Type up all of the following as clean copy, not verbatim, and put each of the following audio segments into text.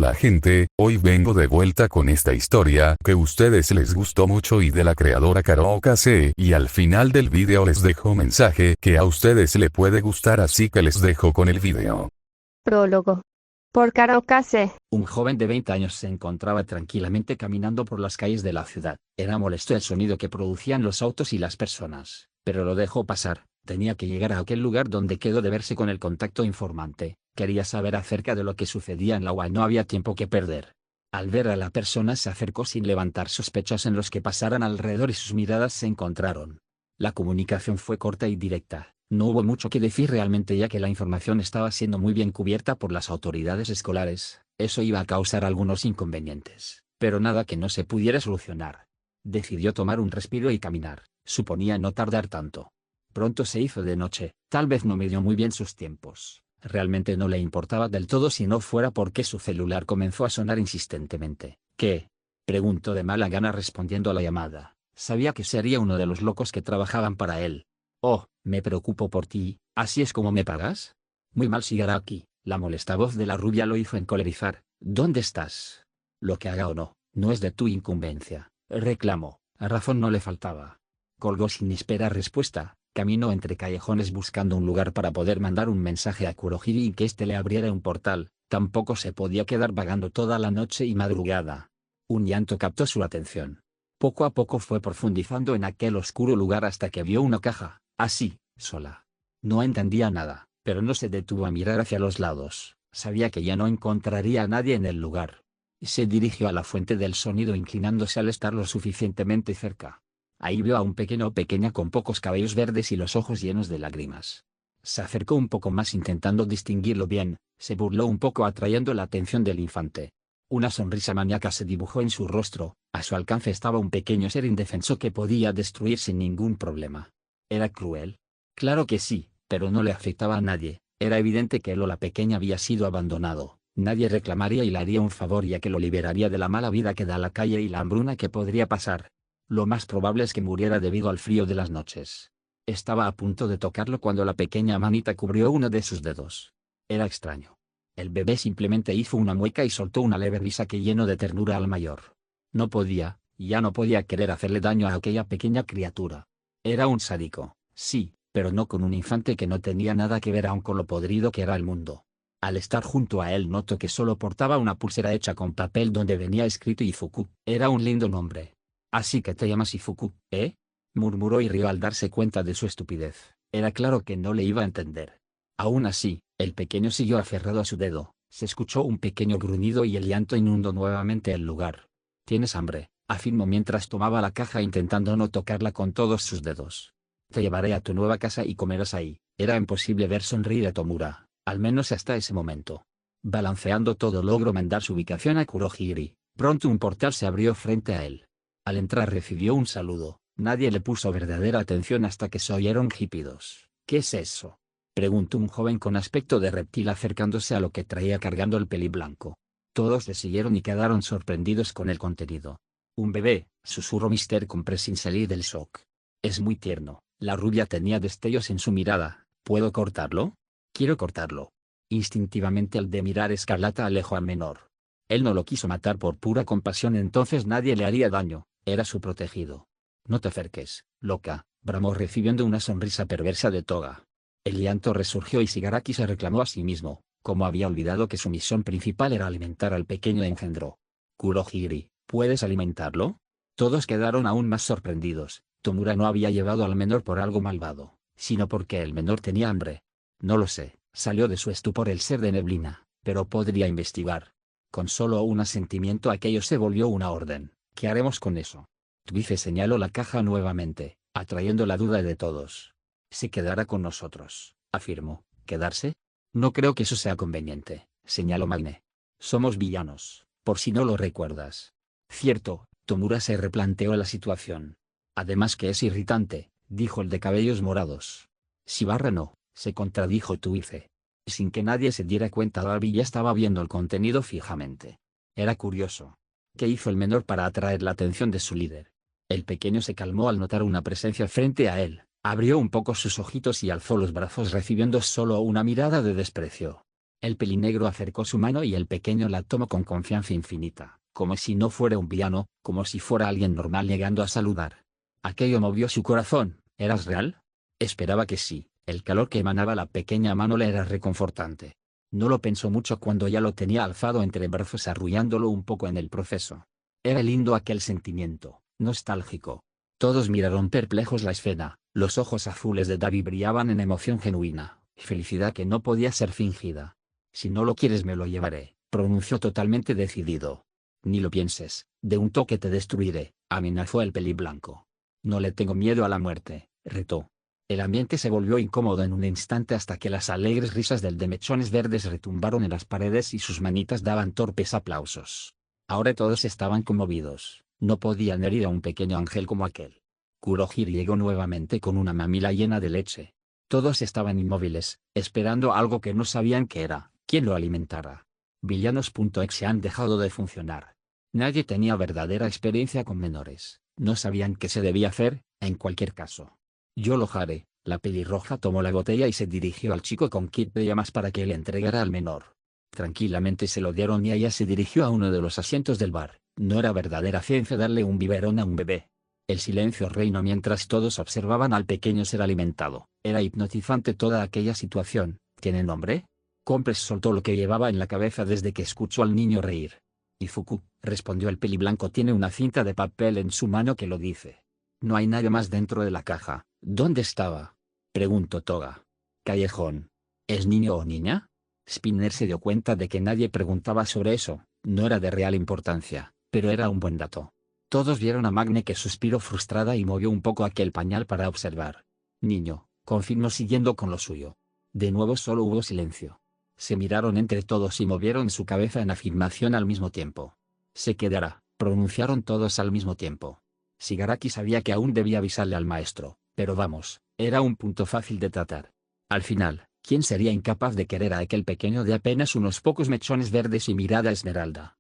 Hola gente, hoy vengo de vuelta con esta historia que a ustedes les gustó mucho y de la creadora Karokase, y al final del video les dejo mensaje que a ustedes le puede gustar, así que les dejo con el video. Prólogo. Por Karokase. Un joven de 20 años se encontraba tranquilamente caminando por las calles de la ciudad. Era molesto el sonido que producían los autos y las personas, pero lo dejó pasar. Tenía que llegar a aquel lugar donde quedó de verse con el contacto informante. Quería saber acerca de lo que sucedía en la UA y no había tiempo que perder. Al ver a la persona se acercó sin levantar sospechas en los que pasaran alrededor y sus miradas se encontraron. La comunicación fue corta y directa. No hubo mucho que decir realmente, ya que la información estaba siendo muy bien cubierta por las autoridades escolares. Eso iba a causar algunos inconvenientes, pero nada que no se pudiera solucionar. Decidió tomar un respiro y caminar. Suponía no tardar tanto. Pronto se hizo de noche. Tal vez no midió muy bien sus tiempos. Realmente no le importaba del todo si no fuera porque su celular comenzó a sonar insistentemente. ¿Qué? Preguntó de mala gana respondiendo a la llamada. Sabía que sería uno de los locos que trabajaban para él. Oh, me preocupo por ti, ¿así es como me pagas? Muy mal, Shigaraki. La molesta voz de la rubia lo hizo encolerizar. ¿Dónde estás? Lo que haga o no, no es de tu incumbencia, reclamó. A razón no le faltaba. Colgó sin esperar respuesta. Caminó entre callejones buscando un lugar para poder mandar un mensaje a Kurohiri y que éste le abriera un portal. Tampoco se podía quedar vagando toda la noche y madrugada. Un llanto captó su atención. Poco a poco fue profundizando en aquel oscuro lugar hasta que vio una caja, así, sola. No entendía nada, pero no se detuvo a mirar hacia los lados. Sabía que ya no encontraría a nadie en el lugar. Se dirigió a la fuente del sonido inclinándose al estar lo suficientemente cerca. Ahí vio a un pequeño o pequeña con pocos cabellos verdes y los ojos llenos de lágrimas. Se acercó un poco más intentando distinguirlo bien, se burló un poco atrayendo la atención del infante. Una sonrisa maníaca se dibujó en su rostro. A su alcance estaba un pequeño ser indefenso que podía destruir sin ningún problema. ¿Era cruel? Claro que sí, pero no le afectaba a nadie. Era evidente que él o la pequeña había sido abandonado. Nadie reclamaría y le haría un favor, ya que lo liberaría de la mala vida que da la calle y la hambruna que podría pasar. Lo más probable es que muriera debido al frío de las noches. Estaba a punto de tocarlo cuando la pequeña manita cubrió uno de sus dedos. Era extraño. El bebé simplemente hizo una mueca y soltó una leve risa que llenó de ternura al mayor. Ya no podía querer hacerle daño a aquella pequeña criatura. Era un sádico, sí, pero no con un infante que no tenía nada que ver aún con lo podrido que era el mundo. Al estar junto a él notó que solo portaba una pulsera hecha con papel donde venía escrito Ifuku. Era un lindo nombre. Así que te llamas Ifuku, ¿eh? Murmuró y rió al darse cuenta de su estupidez. Era claro que no le iba a entender. Aún así, el pequeño siguió aferrado a su dedo. Se escuchó un pequeño gruñido y el llanto inundó nuevamente el lugar. ¿Tienes hambre?, afirmó mientras tomaba la caja intentando no tocarla con todos sus dedos. Te llevaré a tu nueva casa y comerás ahí. Era imposible ver sonreír a Tomura, al menos hasta ese momento. Balanceando todo logró mandar su ubicación a Kurohiri. Pronto un portal se abrió frente a él. Al entrar recibió un saludo. Nadie le puso verdadera atención hasta que se oyeron jipidos. ¿Qué es eso?, preguntó un joven con aspecto de reptil acercándose a lo que traía cargando el peliblanco. Todos le siguieron y quedaron sorprendidos con el contenido. Un bebé, susurró Mr. Compress sin salir del shock. Es muy tierno. La rubia tenía destellos en su mirada. ¿Puedo cortarlo? Quiero cortarlo. Instintivamente el de mirar escarlata alejó al menor. Él no lo quiso matar por pura compasión, entonces nadie le haría daño. Era su protegido. No te acerques, loca, bramó recibiendo una sonrisa perversa de Toga. El llanto resurgió y Shigaraki se reclamó a sí mismo, como había olvidado que su misión principal era alimentar al pequeño engendro. Kurohiri, ¿puedes alimentarlo? Todos quedaron aún más sorprendidos. Tomura no había llevado al menor por algo malvado, sino porque el menor tenía hambre. No lo sé, salió de su estupor el ser de neblina, pero podría investigar. Con solo un asentimiento aquello se volvió una orden. ¿Qué haremos con eso? Twice señaló la caja nuevamente, atrayendo la duda de todos. Se quedará con nosotros, afirmó. ¿Quedarse? No creo que eso sea conveniente, señaló Magne. Somos villanos, por si no lo recuerdas. Cierto, Tomura se replanteó la situación. Además que es irritante, dijo el de cabellos morados. Shibara no, se contradijo Twice. Sin que nadie se diera cuenta, Darby ya estaba viendo el contenido fijamente. Era curioso. ¿Qué hizo el menor para atraer la atención de su líder? El pequeño se calmó al notar una presencia frente a él. Abrió un poco sus ojitos y alzó los brazos recibiendo solo una mirada de desprecio. El pelinegro acercó su mano y el pequeño la tomó con confianza infinita, como si no fuera un villano, como si fuera alguien normal llegando a saludar. Aquello movió su corazón. ¿Eras real? Esperaba que sí. El calor que emanaba la pequeña mano le era reconfortante. No lo pensó mucho cuando ya lo tenía alzado entre brazos, arrullándolo un poco en el proceso. Era lindo aquel sentimiento, nostálgico. Todos miraron perplejos la escena. Los ojos azules de David brillaban en emoción genuina, felicidad que no podía ser fingida. Si no lo quieres me lo llevaré, pronunció totalmente decidido. Ni lo pienses, de un toque te destruiré, amenazó el peliblanco. No le tengo miedo a la muerte, retó. El ambiente se volvió incómodo en un instante hasta que las alegres risas del de mechones verdes retumbaron en las paredes y sus manitas daban torpes aplausos. Ahora todos estaban conmovidos, no podían herir a un pequeño ángel como aquel. Kurohige llegó nuevamente con una mamila llena de leche. Todos estaban inmóviles, esperando algo que no sabían qué era, quién lo alimentara. Villanos.exe han dejado de funcionar. Nadie tenía verdadera experiencia con menores, no sabían qué se debía hacer, en cualquier caso. Yo lo haré. La pelirroja tomó la botella y se dirigió al chico con kit de llamas para que le entregara al menor. Tranquilamente se lo dieron y ella se dirigió a uno de los asientos del bar. No era verdadera ciencia darle un biberón a un bebé. El silencio reinó mientras todos observaban al pequeño ser alimentado. Era hipnotizante toda aquella situación. ¿Tiene nombre? Compres soltó lo que llevaba en la cabeza desde que escuchó al niño reír. Ifuku, respondió el peliblanco, tiene una cinta de papel en su mano que lo dice. No hay nada más dentro de la caja. ¿Dónde estaba? Preguntó Toga. Callejón. ¿Es niño o niña? Spinner se dio cuenta de que nadie preguntaba sobre eso, no era de real importancia, pero era un buen dato. Todos vieron a Magne que suspiró frustrada y movió un poco aquel pañal para observar. Niño, confirmó siguiendo con lo suyo. De nuevo solo hubo silencio. Se miraron entre todos y movieron su cabeza en afirmación al mismo tiempo. Se quedará, pronunciaron todos al mismo tiempo. Shigaraki sabía que aún debía avisarle al maestro, pero vamos, era un punto fácil de tratar. Al final, ¿quién sería incapaz de querer a aquel pequeño de apenas unos pocos mechones verdes y mirada esmeralda?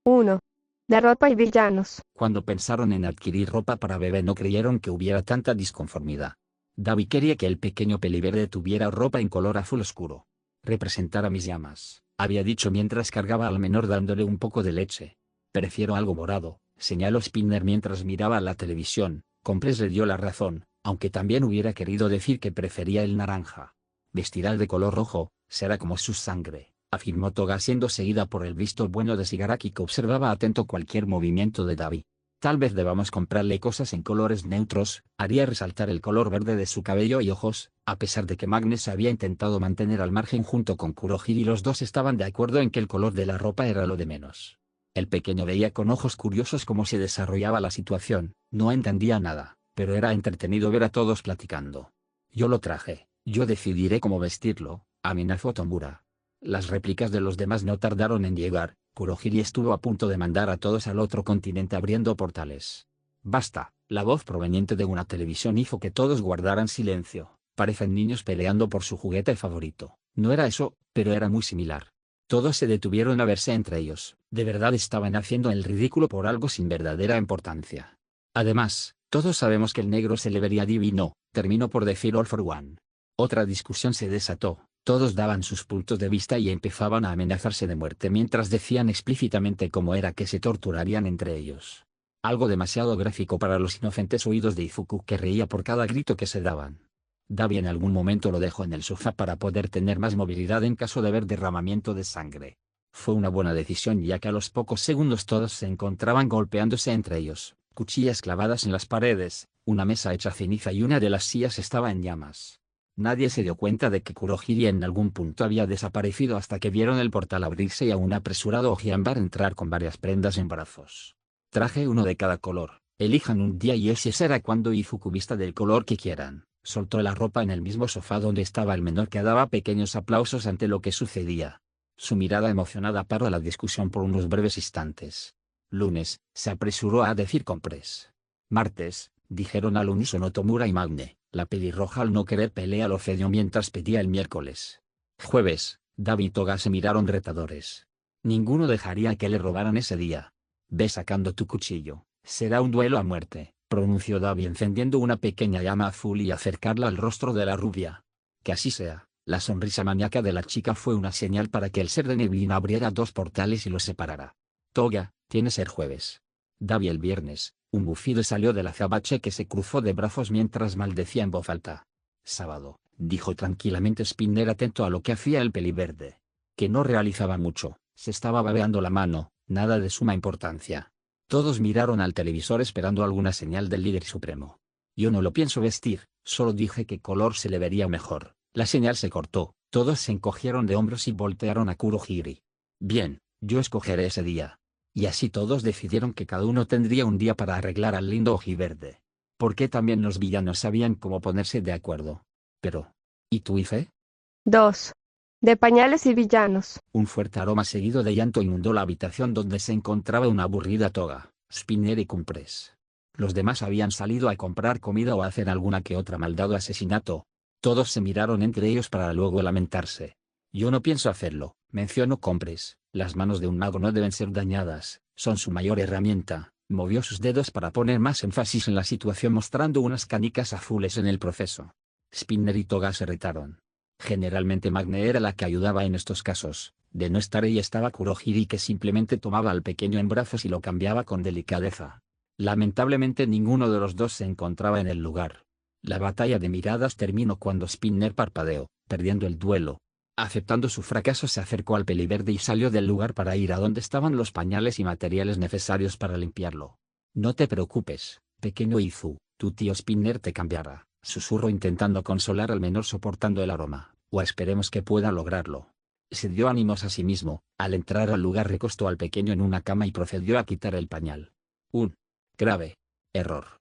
1. De ropa y villanos. Cuando pensaron en adquirir ropa para bebé no creyeron que hubiera tanta disconformidad. David quería que el pequeño peliverde tuviera ropa en color azul oscuro. Representar a mis llamas, había dicho mientras cargaba al menor dándole un poco de leche. Prefiero algo morado, señaló Spinner mientras miraba la televisión. Compres le dio la razón, aunque también hubiera querido decir que prefería el naranja. Vestirá el de color rojo, será como su sangre, afirmó Toga siendo seguida por el visto bueno de Shigaraki que observaba atento cualquier movimiento de David. Tal vez debamos comprarle cosas en colores neutros, haría resaltar el color verde de su cabello y ojos, a pesar de que Magnus había intentado mantener al margen junto con Kurohige y los dos estaban de acuerdo en que el color de la ropa era lo de menos. El pequeño veía con ojos curiosos cómo se desarrollaba la situación, no entendía nada, pero era entretenido ver a todos platicando. Yo lo traje, yo decidiré cómo vestirlo, amenazó Tomura. Las réplicas de los demás no tardaron en llegar. Kurohige estuvo a punto de mandar a todos al otro continente abriendo portales. Basta, la voz proveniente de una televisión hizo que todos guardaran silencio. Parecen niños peleando por su juguete favorito. No era eso, pero era muy similar. Todos se detuvieron a verse entre ellos. De verdad estaban haciendo el ridículo por algo sin verdadera importancia. Además, todos sabemos que el negro se le vería divino, terminó por decir All for One. Otra discusión se desató. Todos daban sus puntos de vista y empezaban a amenazarse de muerte mientras decían explícitamente cómo era que se torturarían entre ellos. Algo demasiado gráfico para los inocentes oídos de Ifuku que reía por cada grito que se daban. Dabi en algún momento lo dejó en el sofá para poder tener más movilidad en caso de ver derramamiento de sangre. Fue una buena decisión ya que a los pocos segundos todos se encontraban golpeándose entre ellos, cuchillas clavadas en las paredes, una mesa hecha ceniza y una de las sillas estaba en llamas. Nadie se dio cuenta de que Kurohige en algún punto había desaparecido hasta que vieron el portal abrirse y a un apresurado Ojimbar entrar con varias prendas en brazos. Traje uno de cada color, elijan un día y ese será cuando Ifuku vista del color que quieran. Soltó la ropa en el mismo sofá donde estaba el menor que daba pequeños aplausos ante lo que sucedía. Su mirada emocionada paró la discusión por unos breves instantes. Lunes, se apresuró a decir Compres. Martes, dijeron al unísono Tomura y Magne. La pelirroja al no querer pelea lo cedió mientras pedía el miércoles. Jueves, David y Toga se miraron retadores. Ninguno dejaría que le robaran ese día. Ve sacando tu cuchillo, será un duelo a muerte, pronunció David encendiendo una pequeña llama azul y acercarla al rostro de la rubia. Que así sea, La sonrisa maníaca de la chica fue una señal para que el ser de neblina abriera dos portales y los separara. Toga, tienes el jueves. Davi el viernes. Un bufido salió del azabache que se cruzó de brazos mientras maldecía en voz alta. Sábado, dijo tranquilamente Spinner atento a lo que hacía el peliverde. Que no realizaba mucho, se estaba babeando la mano, nada de suma importancia. Todos miraron al televisor esperando alguna señal del líder supremo. Yo no lo pienso vestir, solo dije qué color se le vería mejor. La señal se cortó, todos se encogieron de hombros y voltearon a Kurohiri. Bien, yo escogeré ese día. Y así todos decidieron que cada uno tendría un día para arreglar al lindo ojiverde. Porque también los villanos sabían cómo ponerse de acuerdo. Pero, ¿y tú, Ife? 2. De pañales y villanos. Un fuerte aroma seguido de llanto inundó la habitación donde se encontraba una aburrida Toga, Spinner y Cumpres. Los demás habían salido a comprar comida o a hacer alguna que otra maldad o asesinato. Todos se miraron entre ellos para luego lamentarse. Yo no pienso hacerlo, mencionó Cumpres. Las manos de un mago no deben ser dañadas, son su mayor herramienta. Movió sus dedos para poner más énfasis en la situación mostrando unas canicas azules en el proceso. Spinner y Toga se retaron. Generalmente Magne era la que ayudaba en estos casos. De no estar ella estaba Kurohiri que simplemente tomaba al pequeño en brazos y lo cambiaba con delicadeza. Lamentablemente ninguno de los dos se encontraba en el lugar. La batalla de miradas terminó cuando Spinner parpadeó, perdiendo el duelo. Aceptando su fracaso se acercó al peliverde y salió del lugar para ir a donde estaban los pañales y materiales necesarios para limpiarlo. No te preocupes, pequeño Izu, tu tío Spinner te cambiará, susurró intentando consolar al menor soportando el aroma, o esperemos que pueda lograrlo. Se dio ánimos a sí mismo, al entrar al lugar recostó al pequeño en una cama y procedió a quitar el pañal. Un grave error.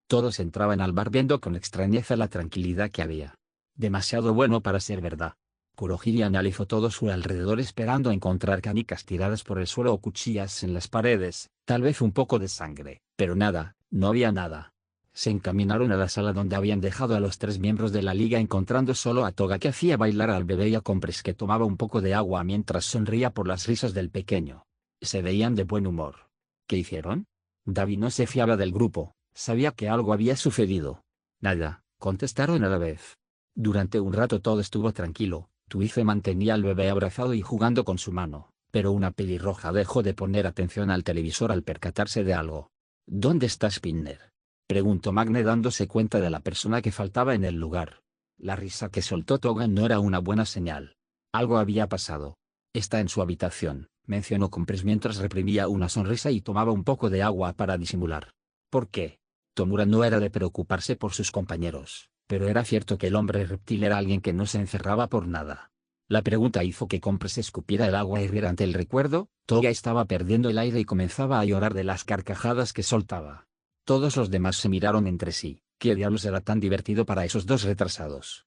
Todos entraban al bar viendo con extrañeza la tranquilidad que había. Demasiado bueno para ser verdad. Kurohiri analizó todo su alrededor esperando encontrar canicas tiradas por el suelo o cuchillas en las paredes, tal vez un poco de sangre, pero nada, no había nada. Se encaminaron a la sala donde habían dejado a los tres miembros de la liga encontrando solo a Toga que hacía bailar al bebé y a Cumpres que tomaba un poco de agua mientras sonría por las risas del pequeño. Se veían de buen humor. ¿Qué hicieron? Davi no se fiaba del grupo, sabía que algo había sucedido. Nada, contestaron a la vez. Durante un rato todo estuvo tranquilo. Tuife mantenía al bebé abrazado y jugando con su mano, pero una pelirroja dejó de poner atención al televisor al percatarse de algo. ¿Dónde está Spinner?, preguntó Magne dándose cuenta de la persona que faltaba en el lugar. La risa que soltó Toga no era una buena señal. Algo había pasado. Está en su habitación, mencionó Cumpres mientras reprimía una sonrisa y tomaba un poco de agua para disimular. ¿Por qué? Tomura no era de preocuparse por sus compañeros. Pero era cierto que el hombre reptil era alguien que no se encerraba por nada. La pregunta hizo que Cumpres escupiera el agua y riera ante el recuerdo. Toga estaba perdiendo el aire y comenzaba a llorar de las carcajadas que soltaba. Todos los demás se miraron entre sí. ¿Qué diablos era tan divertido para esos dos retrasados?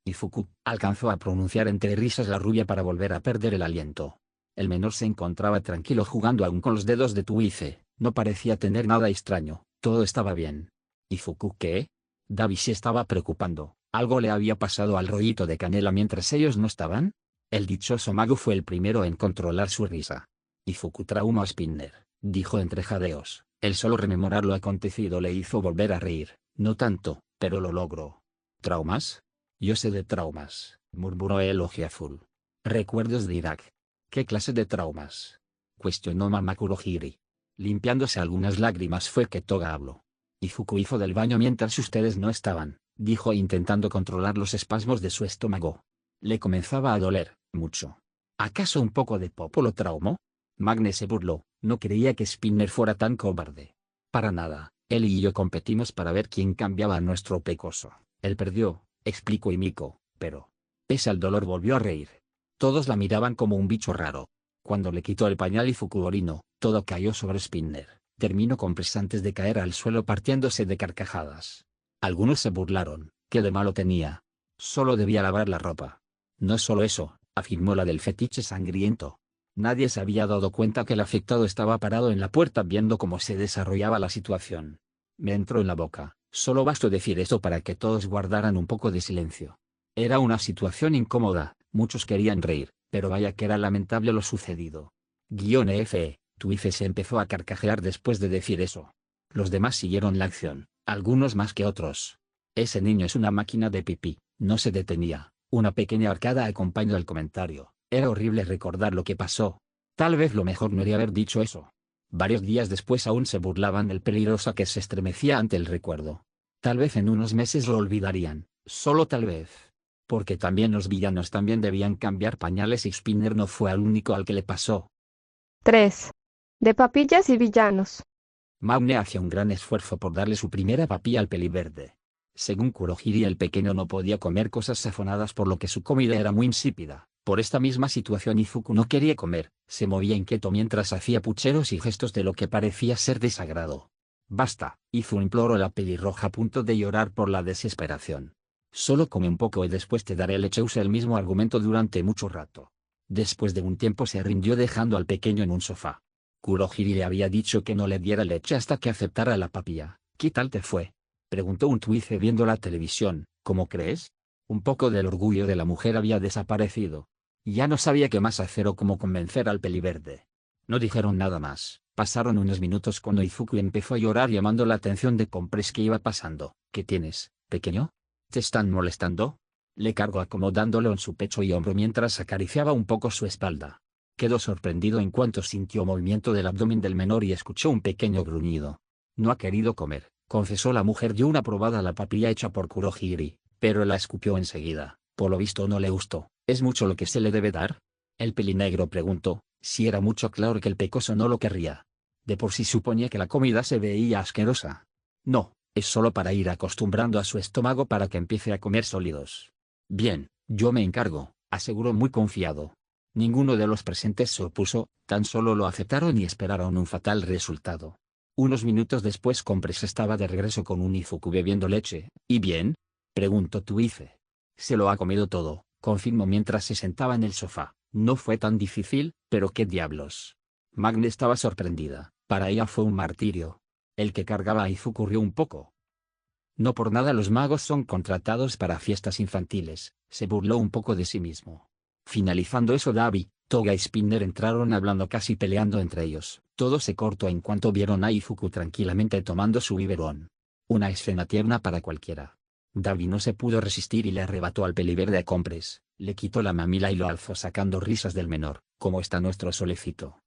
Ifuku alcanzó a pronunciar entre risas la rubia para volver a perder el aliento. El menor se encontraba tranquilo jugando aún con los dedos de Tuife. No parecía tener nada extraño. Todo estaba bien. ¿Ifuku qué? Davi se estaba preocupando. ¿Algo le había pasado al rollito de canela mientras ellos no estaban? El dichoso mago fue el primero en controlar su risa. Ifuku traumó a Spinner, dijo entre jadeos. El solo rememorar lo acontecido le hizo volver a reír. No tanto, pero lo logró. ¿Traumas? Yo sé de traumas, murmuró el ojiazul. ¿Recuerdos de Irak? ¿Qué clase de traumas?, cuestionó Mama Kurohiri. Limpiándose algunas lágrimas fue que Toga habló. Ifuku hizo del baño mientras ustedes no estaban, dijo intentando controlar los espasmos de su estómago. Le comenzaba a doler, mucho. ¿Acaso un poco de popo lo traumó? Magne se burló, no creía que Spinner fuera tan cobarde. Para nada, él y yo competimos para ver quién cambiaba a nuestro pecoso. Él perdió, explicó Himiko, pero, pese al dolor volvió a reír. Todos la miraban como un bicho raro. Cuando le quitó el pañal Ifuku orinó, todo cayó sobre Spinner. Terminó Cumpres antes de caer al suelo partiéndose de carcajadas. Algunos se burlaron. ¿Qué de malo tenía? Solo debía lavar la ropa. No solo eso, afirmó la del fetiche sangriento. Nadie se había dado cuenta que el afectado estaba parado en la puerta viendo cómo se desarrollaba la situación. Me entró en la boca. Solo bastó decir eso para que todos guardaran un poco de silencio. Era una situación incómoda, muchos querían reír, pero vaya que era lamentable lo sucedido. F. Tuife se empezó a carcajear después de decir eso. Los demás siguieron la acción, algunos más que otros. Ese niño es una máquina de pipí, no se detenía. Una pequeña arcada acompañó el comentario. Era horrible recordar lo que pasó. Tal vez lo mejor no era haber dicho eso. Varios días después aún se burlaban del peligroso que se estremecía ante el recuerdo. Tal vez en unos meses lo olvidarían, solo tal vez. Porque también los villanos también debían cambiar pañales y Spinner no fue el único al que le pasó. 3. De papillas y villanos. Magne hacía un gran esfuerzo por darle su primera papilla al peliverde. Según Kurohiri, el pequeño no podía comer cosas sazonadas por lo que su comida era muy insípida. Por esta misma situación Izuku no quería comer, se movía inquieto mientras hacía pucheros y gestos de lo que parecía ser desagrado. Basta, Izuku imploró la pelirroja a punto de llorar por la desesperación. Solo come un poco y después te daré leche. Usa el mismo argumento durante mucho rato. Después de un tiempo se rindió dejando al pequeño en un sofá. Kurohiri le había dicho que no le diera leche hasta que aceptara la papilla. ¿Qué tal te fue?, preguntó un tuice viendo la televisión. ¿Cómo crees? Un poco del orgullo de la mujer había desaparecido. Ya no sabía qué más hacer o cómo convencer al peliverde. No dijeron nada más. Pasaron unos minutos cuando Izuku empezó a llorar llamando la atención de Compress. ¿Qué iba pasando? ¿Qué tienes, pequeño? ¿Te están molestando? Le cargó acomodándolo en su pecho y hombro mientras acariciaba un poco su espalda. Quedó sorprendido en cuanto sintió movimiento del abdomen del menor y escuchó un pequeño gruñido. No ha querido comer, confesó la mujer. Dio una probada a la papilla hecha por Kurohiri, pero la escupió enseguida. Por lo visto no le gustó. ¿Es mucho lo que se le debe dar? El pelinegro preguntó. Si era mucho, claro que el pecoso no lo querría. De por sí suponía que la comida se veía asquerosa. No, es solo para ir acostumbrando a su estómago para que empiece a comer sólidos. Bien, yo me encargo, aseguró muy confiado. Ninguno de los presentes se opuso, tan solo lo aceptaron y esperaron un fatal resultado. Unos minutos después Compress estaba de regreso con un Izuku bebiendo leche. ¿Y bien?, preguntó Tuife. Se lo ha comido todo, confirmó mientras se sentaba en el sofá. No fue tan difícil, pero qué diablos. Magne estaba sorprendida. Para ella fue un martirio. El que cargaba a Izuku rió un poco. No por nada los magos son contratados para fiestas infantiles, se burló un poco de sí mismo. Finalizando eso, Dabi, Toga y Spinner entraron hablando, casi peleando entre ellos. Todo se cortó en cuanto vieron a Izuku tranquilamente tomando su biberón. Una escena tierna para cualquiera. Dabi no se pudo resistir y le arrebató al peliverde a Compress, le quitó la mamila y lo alzó sacando risas del menor. ¿Cómo está nuestro solecito?,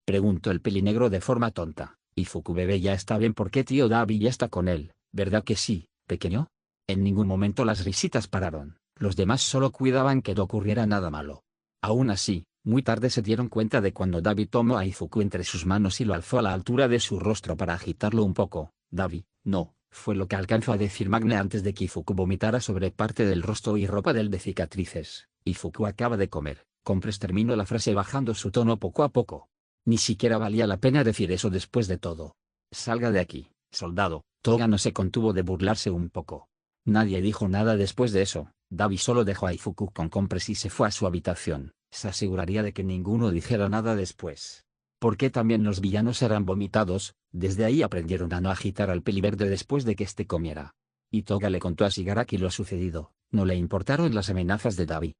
preguntó el pelinegro de forma tonta. Izuku bebé ya está bien porque tío Dabi ya está con él, ¿verdad que sí, pequeño? En ningún momento las risitas pararon. Los demás solo cuidaban que no ocurriera nada malo. Aún así, muy tarde se dieron cuenta de cuando Dabi tomó a Izuku entre sus manos y lo alzó a la altura de su rostro para agitarlo un poco. Dabi, no, fue lo que alcanzó a decir Magne antes de que Izuku vomitara sobre parte del rostro y ropa del de cicatrices. Izuku acaba de comer. Compress terminó la frase bajando su tono poco a poco. Ni siquiera valía la pena decir eso después de todo. Salga de aquí, soldado. Toga no se contuvo de burlarse un poco. Nadie dijo nada después de eso. Dabi solo dejó a Izuku con Compress y se fue a su habitación. Se aseguraría de que ninguno dijera nada después. Porque también los villanos eran vomitados. Desde ahí aprendieron a no agitar al peliverde después de que éste comiera. Y Toga le contó a Shigaraki lo sucedido. No le importaron las amenazas de Dabi.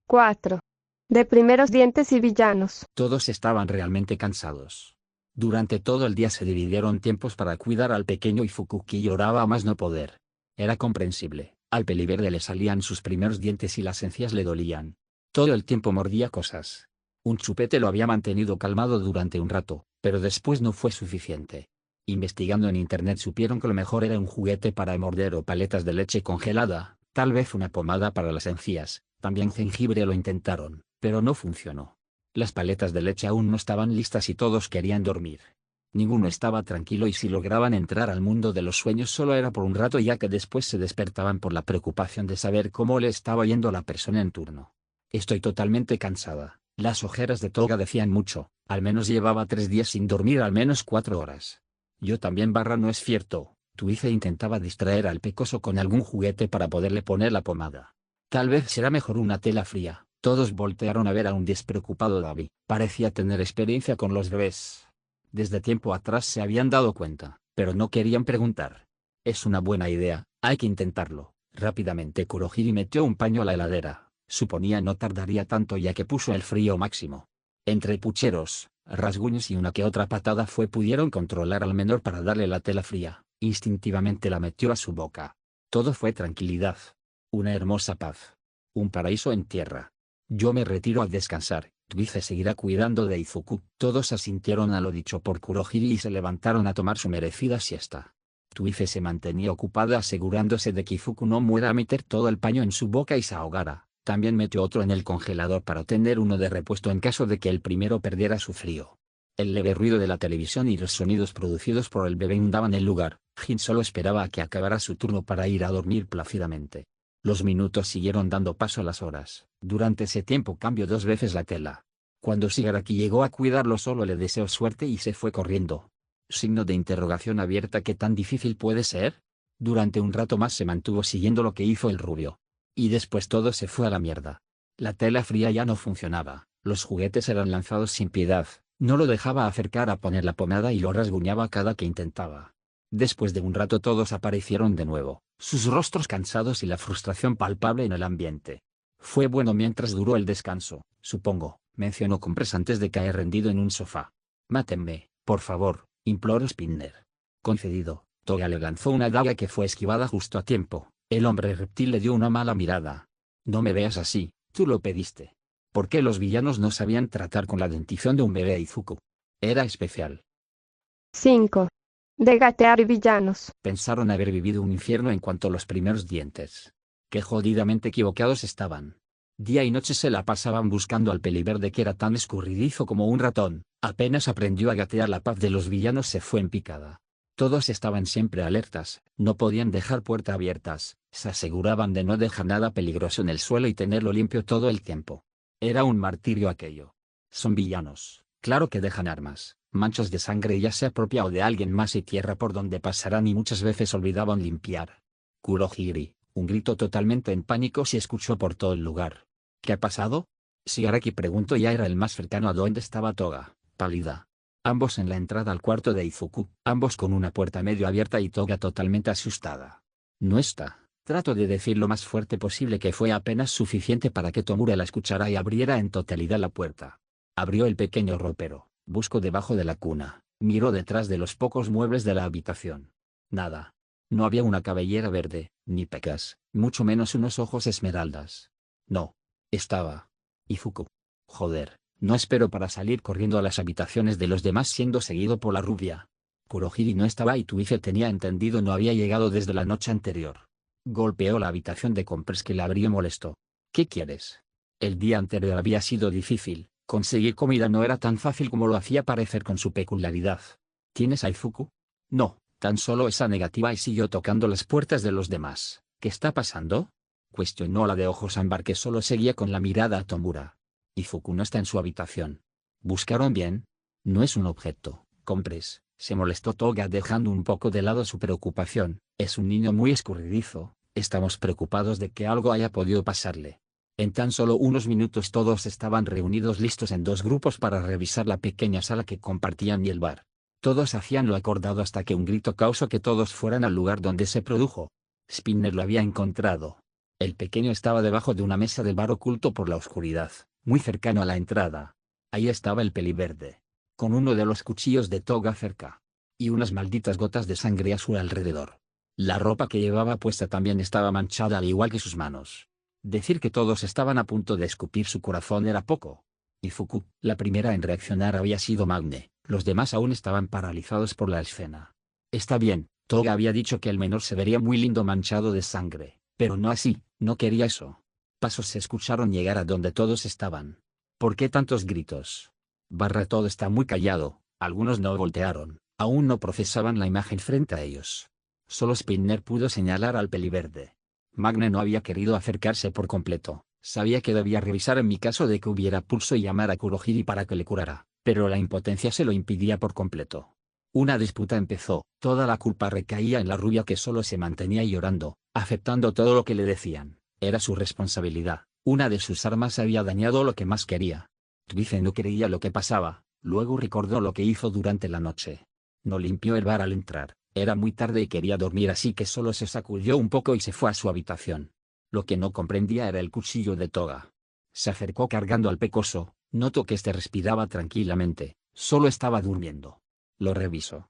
4. De primeros dientes y villanos. Todos estaban realmente cansados. Durante todo el día se dividieron tiempos para cuidar al pequeño Izuku, que lloraba a más no poder. Era comprensible. Al peliverde le salían sus primeros dientes y las encías le dolían. Todo el tiempo mordía cosas. Un chupete lo había mantenido calmado durante un rato, pero después no fue suficiente. Investigando en internet supieron que lo mejor era un juguete para morder o paletas de leche congelada, tal vez una pomada para las encías. También jengibre lo intentaron, pero no funcionó. Las paletas de leche aún no estaban listas y todos querían dormir. Ninguno estaba tranquilo y si lograban entrar al mundo de los sueños solo era por un rato, ya que después se despertaban por la preocupación de saber cómo le estaba yendo a la persona en turno. Estoy totalmente cansada. Las ojeras de Toga decían mucho. Al menos llevaba 3 días sin dormir al menos 4 horas. Yo también, no es cierto. Tuice intentaba distraer al pecoso con algún juguete para poderle poner la pomada. Tal vez será mejor una tela fría. Todos voltearon a ver a un despreocupado Dabi. Parecía tener experiencia con los bebés. Desde tiempo atrás se habían dado cuenta, pero no querían preguntar. Es una buena idea, hay que intentarlo. Rápidamente Kurohiri metió un paño a la heladera. Suponía no tardaría tanto ya que puso el frío máximo. Entre pucheros, rasguños y una que otra patada pudieron controlar al menor para darle la tela fría. Instintivamente la metió a su boca. Todo fue tranquilidad. Una hermosa paz. Un paraíso en tierra. Yo me retiro a descansar. Twice seguirá cuidando de Izuku. Todos asintieron a lo dicho por Kurohige y se levantaron a tomar su merecida siesta. Twice se mantenía ocupada asegurándose de que Izuku no muera a meter todo el paño en su boca y se ahogara. También metió otro en el congelador para tener uno de repuesto en caso de que el primero perdiera su frío. El leve ruido de la televisión y los sonidos producidos por el bebé inundaban el lugar. Jin solo esperaba a que acabara su turno para ir a dormir plácidamente. Los minutos siguieron dando paso a las horas. Durante ese tiempo cambió 2 veces la tela. Cuando Shigaraki llegó a cuidarlo solo le deseó suerte y se fue corriendo. Signo de interrogación abierta. ¿Qué tan difícil puede ser? Durante un rato más se mantuvo siguiendo lo que hizo el rubio. Y después todo se fue a la mierda. La tela fría ya no funcionaba, los juguetes eran lanzados sin piedad, no lo dejaba acercar a poner la pomada y lo rasguñaba cada que intentaba. Después de un rato todos aparecieron de nuevo, sus rostros cansados y la frustración palpable en el ambiente. Fue bueno mientras duró el descanso, supongo, mencionó Compress antes de caer rendido en un sofá. Mátenme, por favor, imploró Spinner. Concedido. Toga le lanzó una daga que fue esquivada justo a tiempo. El hombre reptil le dio una mala mirada. No me veas así, tú lo pediste. ¿Por qué los villanos no sabían tratar con la dentición de un bebé Izuku? Era especial. 5. De gatear y villanos. Pensaron haber vivido un infierno en cuanto a los primeros dientes. Qué jodidamente equivocados estaban. Día y noche se la pasaban buscando al peliverde que era tan escurridizo como un ratón. Apenas aprendió a gatear, la paz de los villanos se fue en picada. Todos estaban siempre alertas, no podían dejar puertas abiertas, se aseguraban de no dejar nada peligroso en el suelo y tenerlo limpio todo el tiempo. Era un martirio aquello. Son villanos, claro que dejan armas, manchas de sangre ya sea propia o de alguien más y tierra por donde pasarán, y muchas veces olvidaban limpiar. Kurohige, un grito totalmente en pánico se escuchó por todo el lugar. ¿Qué ha pasado? Shigaraki preguntó. Ya era el más cercano a donde estaba Toga, pálida. Ambos en la entrada al cuarto de Izuku, ambos con una puerta medio abierta y Toga totalmente asustada. No está. Trato de decir lo más fuerte posible que fue apenas suficiente para que Tomura la escuchara y abriera en totalidad la puerta. Abrió el pequeño ropero, buscó debajo de la cuna, miró detrás de los pocos muebles de la habitación. Nada. No había una cabellera verde, ni pecas, mucho menos unos ojos esmeraldas. No. Estaba. Izuku. Joder. No espero para salir corriendo a las habitaciones de los demás siendo seguido por la rubia. Kurohige no estaba y Twice tenía entendido no había llegado desde la noche anterior. Golpeó la habitación de Compress que la abrió molesto. ¿Qué quieres? El día anterior había sido difícil, conseguir comida no era tan fácil como lo hacía parecer con su peculiaridad. ¿Tienes a Izuku? No, tan solo esa negativa y siguió tocando las puertas de los demás. ¿Qué está pasando? Cuestionó la de ojos ámbar que solo seguía con la mirada a Tomura. Izuku no está en su habitación. ¿Buscaron bien? No es un objeto, Compress, se molestó Toga dejando un poco de lado su preocupación. Es un niño muy escurridizo, estamos preocupados de que algo haya podido pasarle. En tan solo unos minutos todos estaban reunidos listos en 2 grupos para revisar la pequeña sala que compartían y el bar. Todos hacían lo acordado hasta que un grito causó que todos fueran al lugar donde se produjo. Spinner lo había encontrado. El pequeño estaba debajo de una mesa del bar oculto por la oscuridad, muy cercano a la entrada. Ahí estaba el peliverde, con uno de los cuchillos de Toga cerca, y unas malditas gotas de sangre a su alrededor. La ropa que llevaba puesta también estaba manchada al igual que sus manos. Decir que todos estaban a punto de escupir su corazón era poco. Izuku, la primera en reaccionar, había sido Magne, los demás aún estaban paralizados por la escena. Está bien, Toga había dicho que el menor se vería muy lindo manchado de sangre, pero no así, no quería eso. Pasos se escucharon llegar a donde todos estaban. ¿Por qué tantos gritos? Todo está muy callado, algunos no voltearon, aún no procesaban la imagen frente a ellos. Solo Spinner pudo señalar al peliverde. Magne no había querido acercarse por completo, sabía que debía revisar en mi caso de que hubiera pulso y llamar a Kurohige para que le curara, pero la impotencia se lo impedía por completo. Una disputa empezó, toda la culpa recaía en la rubia que solo se mantenía llorando, aceptando todo lo que le decían. Era su responsabilidad, una de sus armas había dañado lo que más quería. Twice no creía lo que pasaba, luego recordó lo que hizo durante la noche. No limpió el bar al entrar, era muy tarde y quería dormir, así que solo se sacudió un poco y se fue a su habitación. Lo que no comprendía era el cuchillo de Toga. Se acercó cargando al pecoso, notó que este respiraba tranquilamente, solo estaba durmiendo. Lo revisó.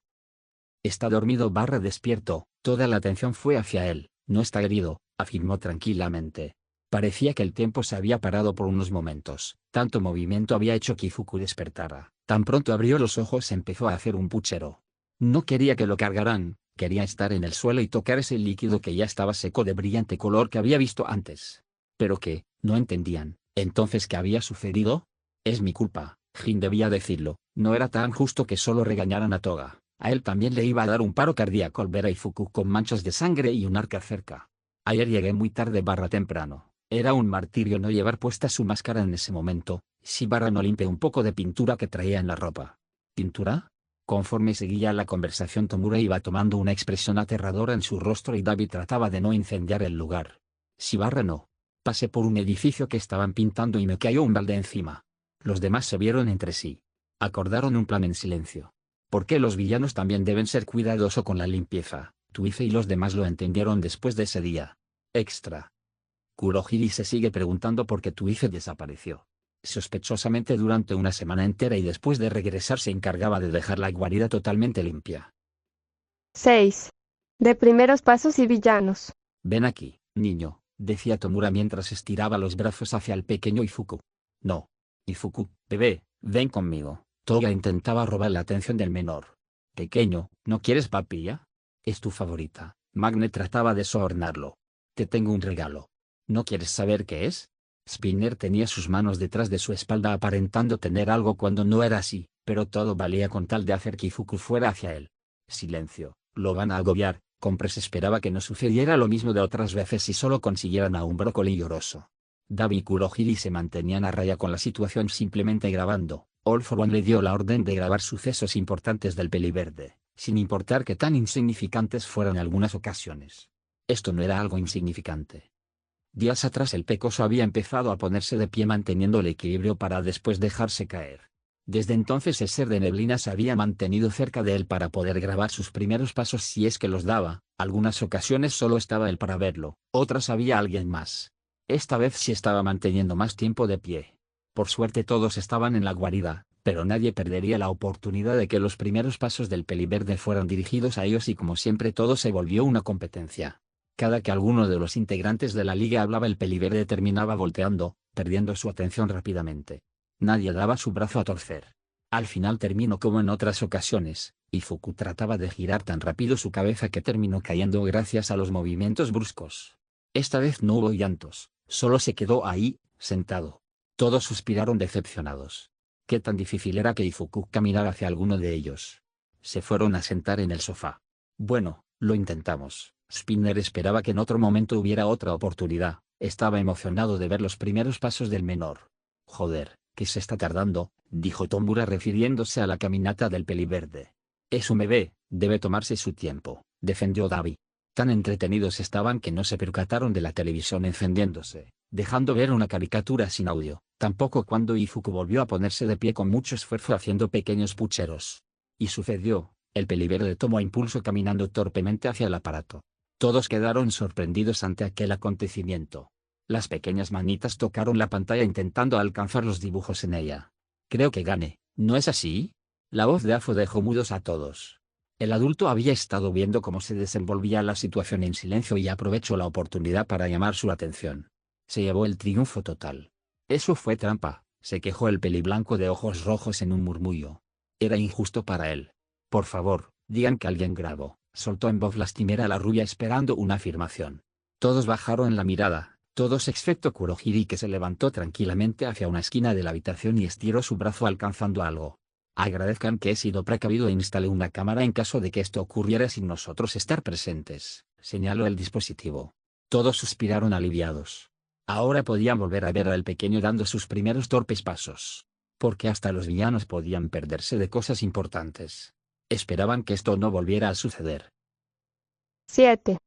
Está dormido / despierto, toda la atención fue hacia él, no está herido, afirmó tranquilamente. Parecía que el tiempo se había parado por unos momentos, tanto movimiento había hecho que Ifuku despertara. Tan pronto abrió los ojos empezó a hacer un puchero. No quería que lo cargaran, quería estar en el suelo y tocar ese líquido que ya estaba seco de brillante color que había visto antes. Pero que, no entendían, entonces ¿qué había sucedido? Es mi culpa, Jin debía decirlo, no era tan justo que solo regañaran a Toga. A él también le iba a dar un paro cardíaco al ver a Ifuku con manchas de sangre y un arca cerca. Ayer llegué muy tarde / temprano. Era un martirio no llevar puesta su máscara en ese momento, si / no limpie un poco de pintura que traía en la ropa. ¿Pintura? Conforme seguía la conversación Tomura iba tomando una expresión aterradora en su rostro y Dabi trataba de no incendiar el lugar. Si / no. Pasé por un edificio que estaban pintando y me cayó un balde encima. Los demás se vieron entre sí. Acordaron un plan en silencio. ¿Por qué los villanos también deben ser cuidadosos con la limpieza? Tuife y los demás lo entendieron después de ese día. Extra. Kurohiri se sigue preguntando por qué Tuife desapareció. Sospechosamente durante una semana entera y después de regresar se encargaba de dejar la guarida totalmente limpia. 6. De primeros pasos y villanos. Ven aquí, niño, decía Tomura mientras estiraba los brazos hacia el pequeño Ifuku. No. Ifuku, bebé, ven conmigo. Toga intentaba robar la atención del menor. Pequeño, ¿no quieres papilla? Es tu favorita. Magne trataba de sobornarlo. Te tengo un regalo. ¿No quieres saber qué es? Spinner tenía sus manos detrás de su espalda aparentando tener algo cuando no era así, pero todo valía con tal de hacer que Ifuku fuera hacia él. Silencio, lo van a agobiar. Compres esperaba que no sucediera lo mismo de otras veces si solo consiguieran a un brócoli lloroso. Dabi y Kurohiri se mantenían a raya con la situación simplemente grabando. All for One le dio la orden de grabar sucesos importantes del Peliverde, sin importar que tan insignificantes fueran en algunas ocasiones. Esto no era algo insignificante. Días atrás el pecoso había empezado a ponerse de pie manteniendo el equilibrio para después dejarse caer. Desde entonces el ser de neblina se había mantenido cerca de él para poder grabar sus primeros pasos si es que los daba. Algunas ocasiones solo estaba él para verlo, otras había alguien más. Esta vez sí estaba manteniendo más tiempo de pie. Por suerte todos estaban en la guarida, pero nadie perdería la oportunidad de que los primeros pasos del Peliverde fueran dirigidos a ellos y como siempre todo se volvió una competencia. Cada que alguno de los integrantes de la liga hablaba el Peliverde terminaba volteando, perdiendo su atención rápidamente. Nadie daba su brazo a torcer. Al final terminó como en otras ocasiones, y Fuku trataba de girar tan rápido su cabeza que terminó cayendo gracias a los movimientos bruscos. Esta vez no hubo llantos, solo se quedó ahí, sentado. Todos suspiraron decepcionados. Qué tan difícil era que Ifuku caminara hacia alguno de ellos. Se fueron a sentar en el sofá. Bueno, lo intentamos. Spinner esperaba que en otro momento hubiera otra oportunidad. Estaba emocionado de ver los primeros pasos del menor. Joder, que se está tardando, dijo Tomura refiriéndose a la caminata del Peliverde. Es un bebé, debe tomarse su tiempo, defendió Dabi. Tan entretenidos estaban que no se percataron de la televisión encendiéndose, dejando ver una caricatura sin audio, tampoco cuando Ifuku volvió a ponerse de pie con mucho esfuerzo haciendo pequeños pucheros. Y sucedió, el Peliverde tomó impulso caminando torpemente hacia el aparato. Todos quedaron sorprendidos ante aquel acontecimiento. Las pequeñas manitas tocaron la pantalla intentando alcanzar los dibujos en ella. Creo que gane, ¿no es así? La voz de Afo dejó mudos a todos. El adulto había estado viendo cómo se desenvolvía la situación en silencio y aprovechó la oportunidad para llamar su atención. Se llevó el triunfo total. Eso fue trampa, se quejó el peliblanco de ojos rojos en un murmullo. Era injusto para él. Por favor, digan que alguien grabó, soltó en voz lastimera la rubia esperando una afirmación. Todos bajaron la mirada, todos excepto Kurohiri que se levantó tranquilamente hacia una esquina de la habitación y estiró su brazo alcanzando algo. Agradezcan que he sido precavido e instalé una cámara en caso de que esto ocurriera sin nosotros estar presentes, señaló el dispositivo. Todos suspiraron aliviados. Ahora podían volver a ver al pequeño dando sus primeros torpes pasos. Porque hasta los villanos podían perderse de cosas importantes. Esperaban que esto no volviera a suceder. 7.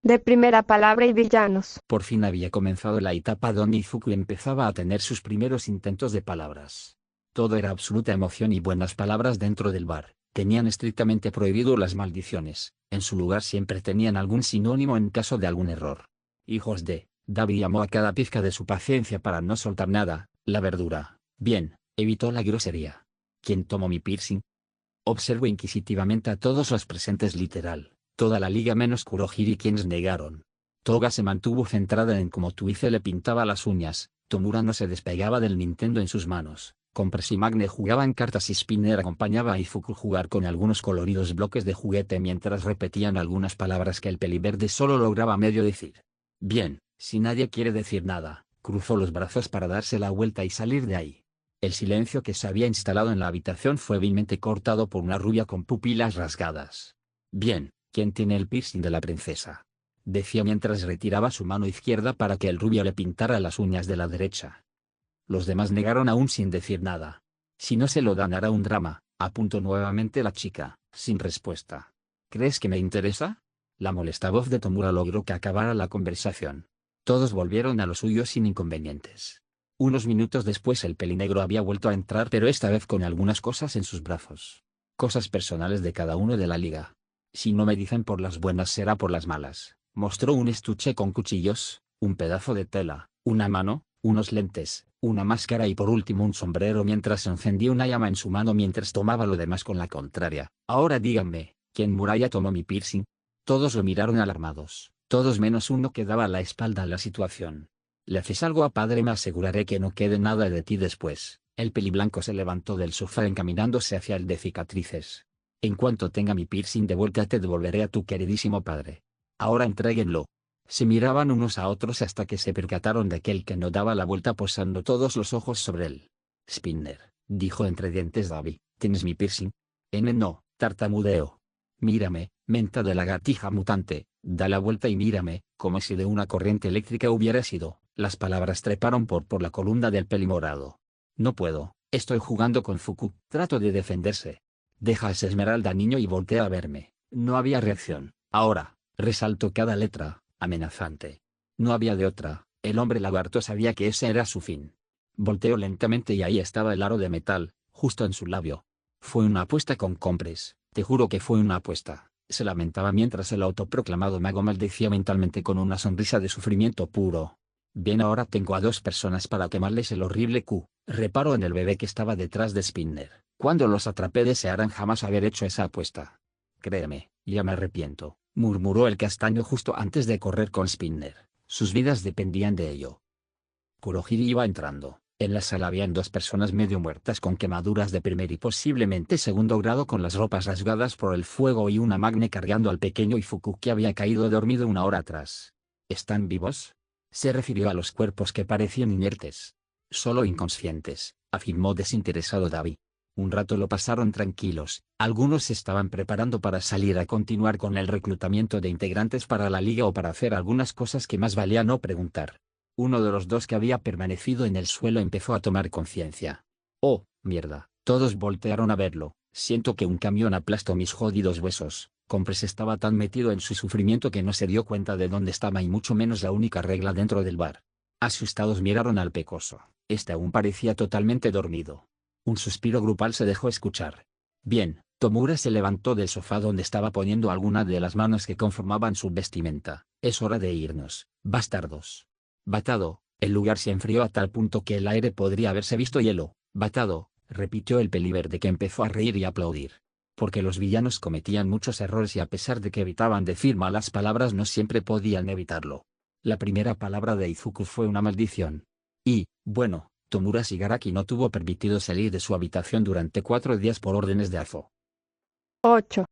De primera palabra y villanos. Por fin había comenzado la etapa donde Ifuku empezaba a tener sus primeros intentos de palabras. Todo era absoluta emoción y buenas palabras dentro del bar. Tenían estrictamente prohibido las maldiciones. En su lugar siempre tenían algún sinónimo en caso de algún error. Hijos de... Dabi llamó a cada pizca de su paciencia para no soltar nada. La verdura. Bien, evitó la grosería. ¿Quién tomó mi piercing? Observó inquisitivamente a todos los presentes literal. Toda la liga menos Kurohiri quienes negaron. Toga se mantuvo centrada en cómo Tuice le pintaba las uñas. Tomura no se despegaba del Nintendo en sus manos. Compress y Magne jugaban cartas y Spinner acompañaba a Izuku jugar con algunos coloridos bloques de juguete mientras repetían algunas palabras que el peliverde solo lograba medio decir. Bien, si nadie quiere decir nada, cruzó los brazos para darse la vuelta y salir de ahí. El silencio que se había instalado en la habitación fue vilmente cortado por una rubia con pupilas rasgadas. Bien, ¿quién tiene el piercing de la princesa?, decía mientras retiraba su mano izquierda para que el rubio le pintara las uñas de la derecha. Los demás negaron aún sin decir nada. Si no se lo dan hará un drama, apuntó nuevamente la chica, sin respuesta. ¿Crees que me interesa? La molesta voz de Tomura logró que acabara la conversación. Todos volvieron a lo suyo sin inconvenientes. Unos minutos después el pelinegro había vuelto a entrar, pero esta vez con algunas cosas en sus brazos. Cosas personales de cada uno de la liga. Si no me dicen por las buenas será por las malas. Mostró un estuche con cuchillos, un pedazo de tela, una mano, unos lentes, una máscara y por último un sombrero mientras encendía una llama en su mano mientras tomaba lo demás con la contraria. Ahora díganme, ¿quién Muraya tomó mi piercing? Todos lo miraron alarmados, todos menos uno que daba la espalda a la situación. ¿Le haces algo a padre? Me aseguraré que no quede nada de ti después. El peliblanco se levantó del sofá encaminándose hacia el de cicatrices. En cuanto tenga mi piercing de vuelta te devolveré a tu queridísimo padre. Ahora entréguenlo. Se miraban unos a otros hasta que se percataron de aquel que no daba la vuelta posando todos los ojos sobre él. Spinner, dijo entre dientes Davi, ¿tienes mi piercing? No, tartamudeó. Mírame, menta de lagartija mutante, da la vuelta y mírame, como si de una corriente eléctrica hubiera sido. Las palabras treparon por la columna del pelimorado. No puedo, estoy jugando con Fuku. Trato de defenderse. Deja esa esmeralda niño y voltea a verme. No había reacción. Ahora, resaltó cada letra, amenazante. No había de otra, el hombre lagarto sabía que ese era su fin. Volteó lentamente y ahí estaba el aro de metal, justo en su labio. Fue una apuesta con Compress, te juro que fue una apuesta, se lamentaba mientras el autoproclamado mago maldecía mentalmente con una sonrisa de sufrimiento puro. Bien, ahora tengo a dos personas para quemarles el horrible Q. Reparó en el bebé que estaba detrás de Spinner. Cuando los atrapé desearán jamás haber hecho esa apuesta. Créeme, ya me arrepiento, murmuró el castaño justo antes de correr con Spinner. Sus vidas dependían de ello. Kurohige iba entrando. En la sala habían dos personas medio muertas con quemaduras de primer y posiblemente segundo grado con las ropas rasgadas por el fuego y una Magne cargando al pequeño Ifuku que había caído dormido una hora atrás. ¿Están vivos? Se refirió a los cuerpos que parecían inertes. Solo inconscientes, afirmó desinteresado Davi. Un rato lo pasaron tranquilos, algunos se estaban preparando para salir a continuar con el reclutamiento de integrantes para la liga o para hacer algunas cosas que más valía no preguntar. Uno de los dos que había permanecido en el suelo empezó a tomar conciencia. Oh, mierda, todos voltearon a verlo, siento que un camión aplastó mis jodidos huesos. Compress estaba tan metido en su sufrimiento que no se dio cuenta de dónde estaba y mucho menos la única regla dentro del bar. Asustados miraron al pecoso, este aún parecía totalmente dormido. Un suspiro grupal se dejó escuchar. Bien, Tomura se levantó del sofá donde estaba poniendo alguna de las manos que conformaban su vestimenta. Es hora de irnos, bastardos. Batado, el lugar se enfrió a tal punto que el aire podría haberse visto hielo. Batado, repitió el peliverde que empezó a reír y aplaudir. Porque los villanos cometían muchos errores y a pesar de que evitaban decir malas palabras no siempre podían evitarlo. La primera palabra de Izuku fue una maldición. Y, bueno, Tomura Shigaraki no tuvo permitido salir de su habitación durante 4 días por órdenes de Azo. 8.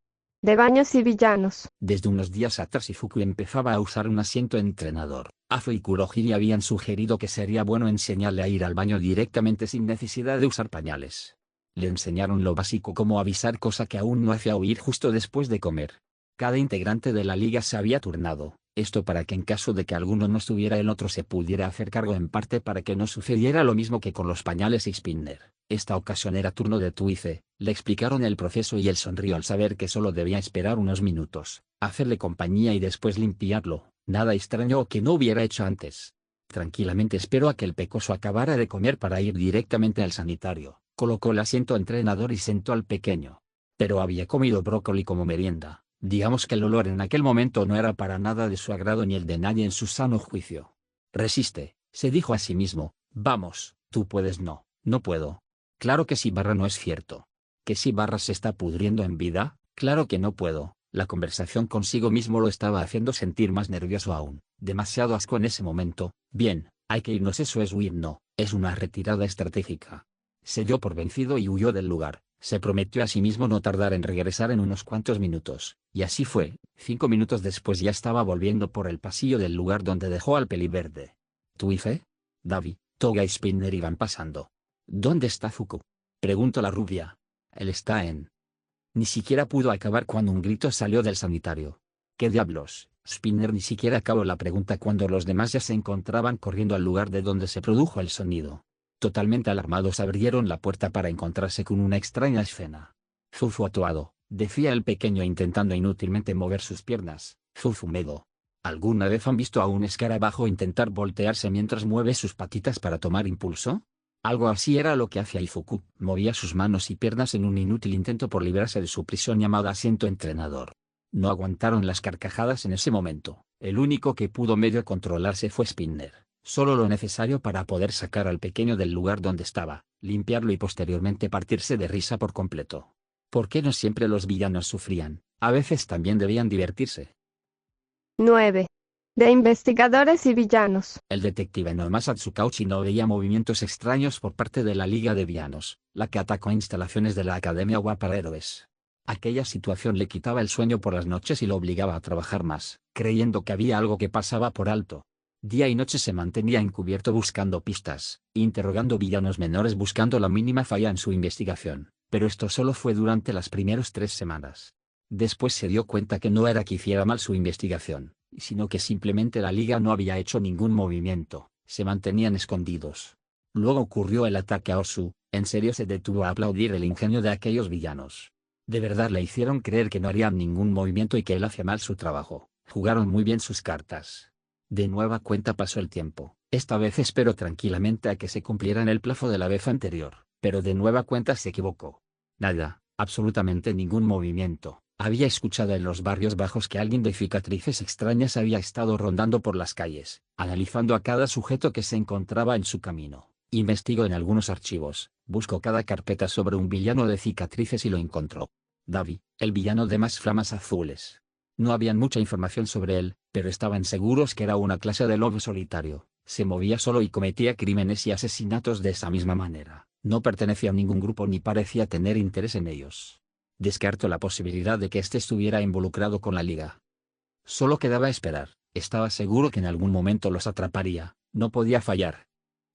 De baños y villanos. Desde unos días atrás Ifuku empezaba a usar un asiento entrenador. Azo y Kurohige habían sugerido que sería bueno enseñarle a ir al baño directamente sin necesidad de usar pañales. Le enseñaron lo básico como avisar, cosa que aún no hacía, oír justo después de comer. Cada integrante de la liga se había turnado, esto para que en caso de que alguno no estuviera el otro se pudiera hacer cargo, en parte para que no sucediera lo mismo que con los pañales y Spinner. Esta ocasión era turno de Tuice, le explicaron el proceso y él sonrió al saber que solo debía esperar unos minutos, hacerle compañía y después limpiarlo, nada extraño que no hubiera hecho antes. Tranquilamente esperó a que el pecoso acabara de comer para ir directamente al sanitario, colocó el asiento entrenador y sentó al pequeño. Pero había comido brócoli como merienda. Digamos que el olor en aquel momento no era para nada de su agrado ni el de nadie en su sano juicio. Resiste, se dijo a sí mismo, vamos, tú puedes. No, no puedo. Claro que sí, barra no es cierto. ¿Que sí barra se está pudriendo en vida? Claro que no puedo, La conversación consigo mismo lo estaba haciendo sentir más nervioso aún, demasiado asco en ese momento. Bien, hay que irnos, eso es huir, no, es una retirada estratégica. Se dio por vencido y huyó del lugar. Se prometió a sí mismo no tardar en regresar en unos cuantos minutos, y así fue. 5 minutos después ya estaba volviendo por el pasillo del lugar donde dejó al peliverde. ¿Tuife? Davi, Toga y Spinner iban pasando. ¿Dónde está Zuko?, preguntó la rubia. Él está en... Ni siquiera pudo acabar cuando un grito salió del sanitario. ¿Qué diablos? Spinner ni siquiera acabó la pregunta cuando los demás ya se encontraban corriendo al lugar de donde se produjo el sonido. Totalmente alarmados abrieron la puerta para encontrarse con una extraña escena. Zuzu atuado, decía el pequeño intentando inútilmente mover sus piernas. Zuzu medo. ¿Alguna vez han visto a un escarabajo intentar voltearse mientras mueve sus patitas para tomar impulso? Algo así era lo que hacía Izuku, movía sus manos y piernas en un inútil intento por librarse de su prisión llamada asiento entrenador. No aguantaron las carcajadas en ese momento. El único que pudo medio controlarse fue Spinner. Solo lo necesario para poder sacar al pequeño del lugar donde estaba, limpiarlo y posteriormente partirse de risa por completo. ¿Por qué no siempre los villanos sufrían? A veces también debían divertirse. 9. De investigadores y villanos. El detective Nomasa Tsukauchi no veía movimientos extraños por parte de la Liga de Villanos, la que atacó instalaciones de la Academia Wa para Héroes. Aquella situación le quitaba el sueño por las noches y lo obligaba a trabajar más, creyendo que había algo que pasaba por alto. Día y noche se mantenía encubierto buscando pistas, interrogando villanos menores buscando la mínima falla en su investigación, pero esto solo fue durante las primeras 3 semanas. Después se dio cuenta que no era que hiciera mal su investigación, sino que simplemente la liga no había hecho ningún movimiento, se mantenían escondidos. Luego ocurrió el ataque a Osu. En serio se detuvo a aplaudir el ingenio de aquellos villanos. De verdad le hicieron creer que no harían ningún movimiento y que él hacía mal su trabajo. Jugaron muy bien sus cartas. De nueva cuenta pasó el tiempo. Esta vez esperó tranquilamente a que se cumpliera el plazo de la vez anterior, pero de nueva cuenta se equivocó. Nada, absolutamente ningún movimiento. Había escuchado en los barrios bajos que alguien de cicatrices extrañas había estado rondando por las calles, analizando a cada sujeto que se encontraba en su camino. Investigó en algunos archivos, buscó cada carpeta sobre un villano de cicatrices y lo encontró. Davi, el villano de más flamas azules. No había mucha información sobre él, pero estaban seguros que era una clase de lobo solitario. Se movía solo y cometía crímenes y asesinatos de esa misma manera. No pertenecía a ningún grupo ni parecía tener interés en ellos. Descartó la posibilidad de que éste estuviera involucrado con la liga. Solo quedaba esperar. Estaba seguro que en algún momento los atraparía. No podía fallar.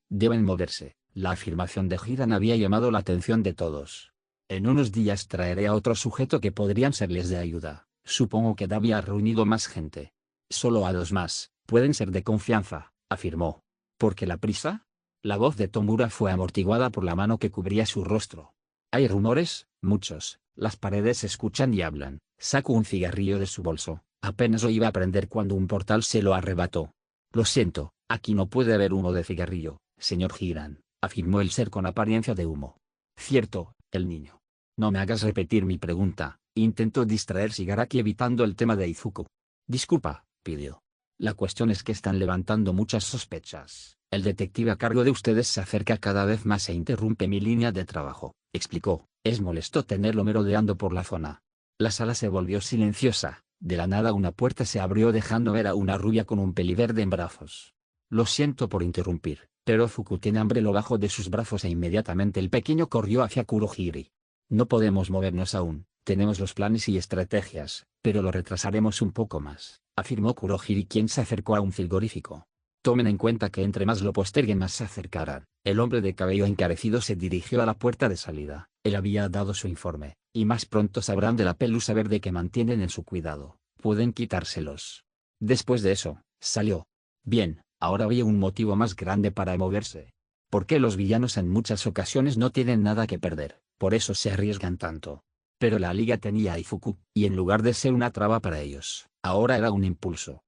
Deben moverse. La afirmación de Hiran había llamado la atención de todos. En unos días traeré a otro sujeto que podrían serles de ayuda. Supongo que Davi ha reunido más gente. Solo a 2 más, pueden ser de confianza, afirmó. ¿Por qué la prisa? La voz de Tomura fue amortiguada por la mano que cubría su rostro. Hay rumores, muchos, las paredes escuchan y hablan. Sacó un cigarrillo de su bolso, apenas lo iba a prender cuando un portal se lo arrebató. Lo siento, aquí no puede haber humo de cigarrillo, señor Hiran, afirmó el ser con apariencia de humo. Cierto, el niño. No me hagas repetir mi pregunta. Intentó distraer Shigaraki evitando el tema de Izuku. Disculpa, pidió. La cuestión es que están levantando muchas sospechas. El detective a cargo de ustedes se acerca cada vez más e interrumpe mi línea de trabajo, explicó. Es molesto tenerlo merodeando por la zona. La sala se volvió silenciosa. De la nada una puerta se abrió dejando ver a una rubia con un peliverde en brazos. Lo siento por interrumpir, pero Fuku tiene hambre, lo bajó de sus brazos e inmediatamente el pequeño corrió hacia Kurohiri. No podemos movernos aún. Tenemos los planes y estrategias, pero lo retrasaremos un poco más, afirmó Kurohiri, quien se acercó a un frigorífico. Tomen en cuenta que entre más lo posterguen más se acercarán. El hombre de cabello encarecido se dirigió a la puerta de salida. Él había dado su informe, y más pronto sabrán de la pelusa verde que mantienen en su cuidado. Pueden quitárselos. Después de eso, salió. Bien, ahora había un motivo más grande para moverse. Porque los villanos en muchas ocasiones no tienen nada que perder, por eso se arriesgan tanto. Pero la liga tenía a Izuku, y en lugar de ser una traba para ellos, ahora era un impulso.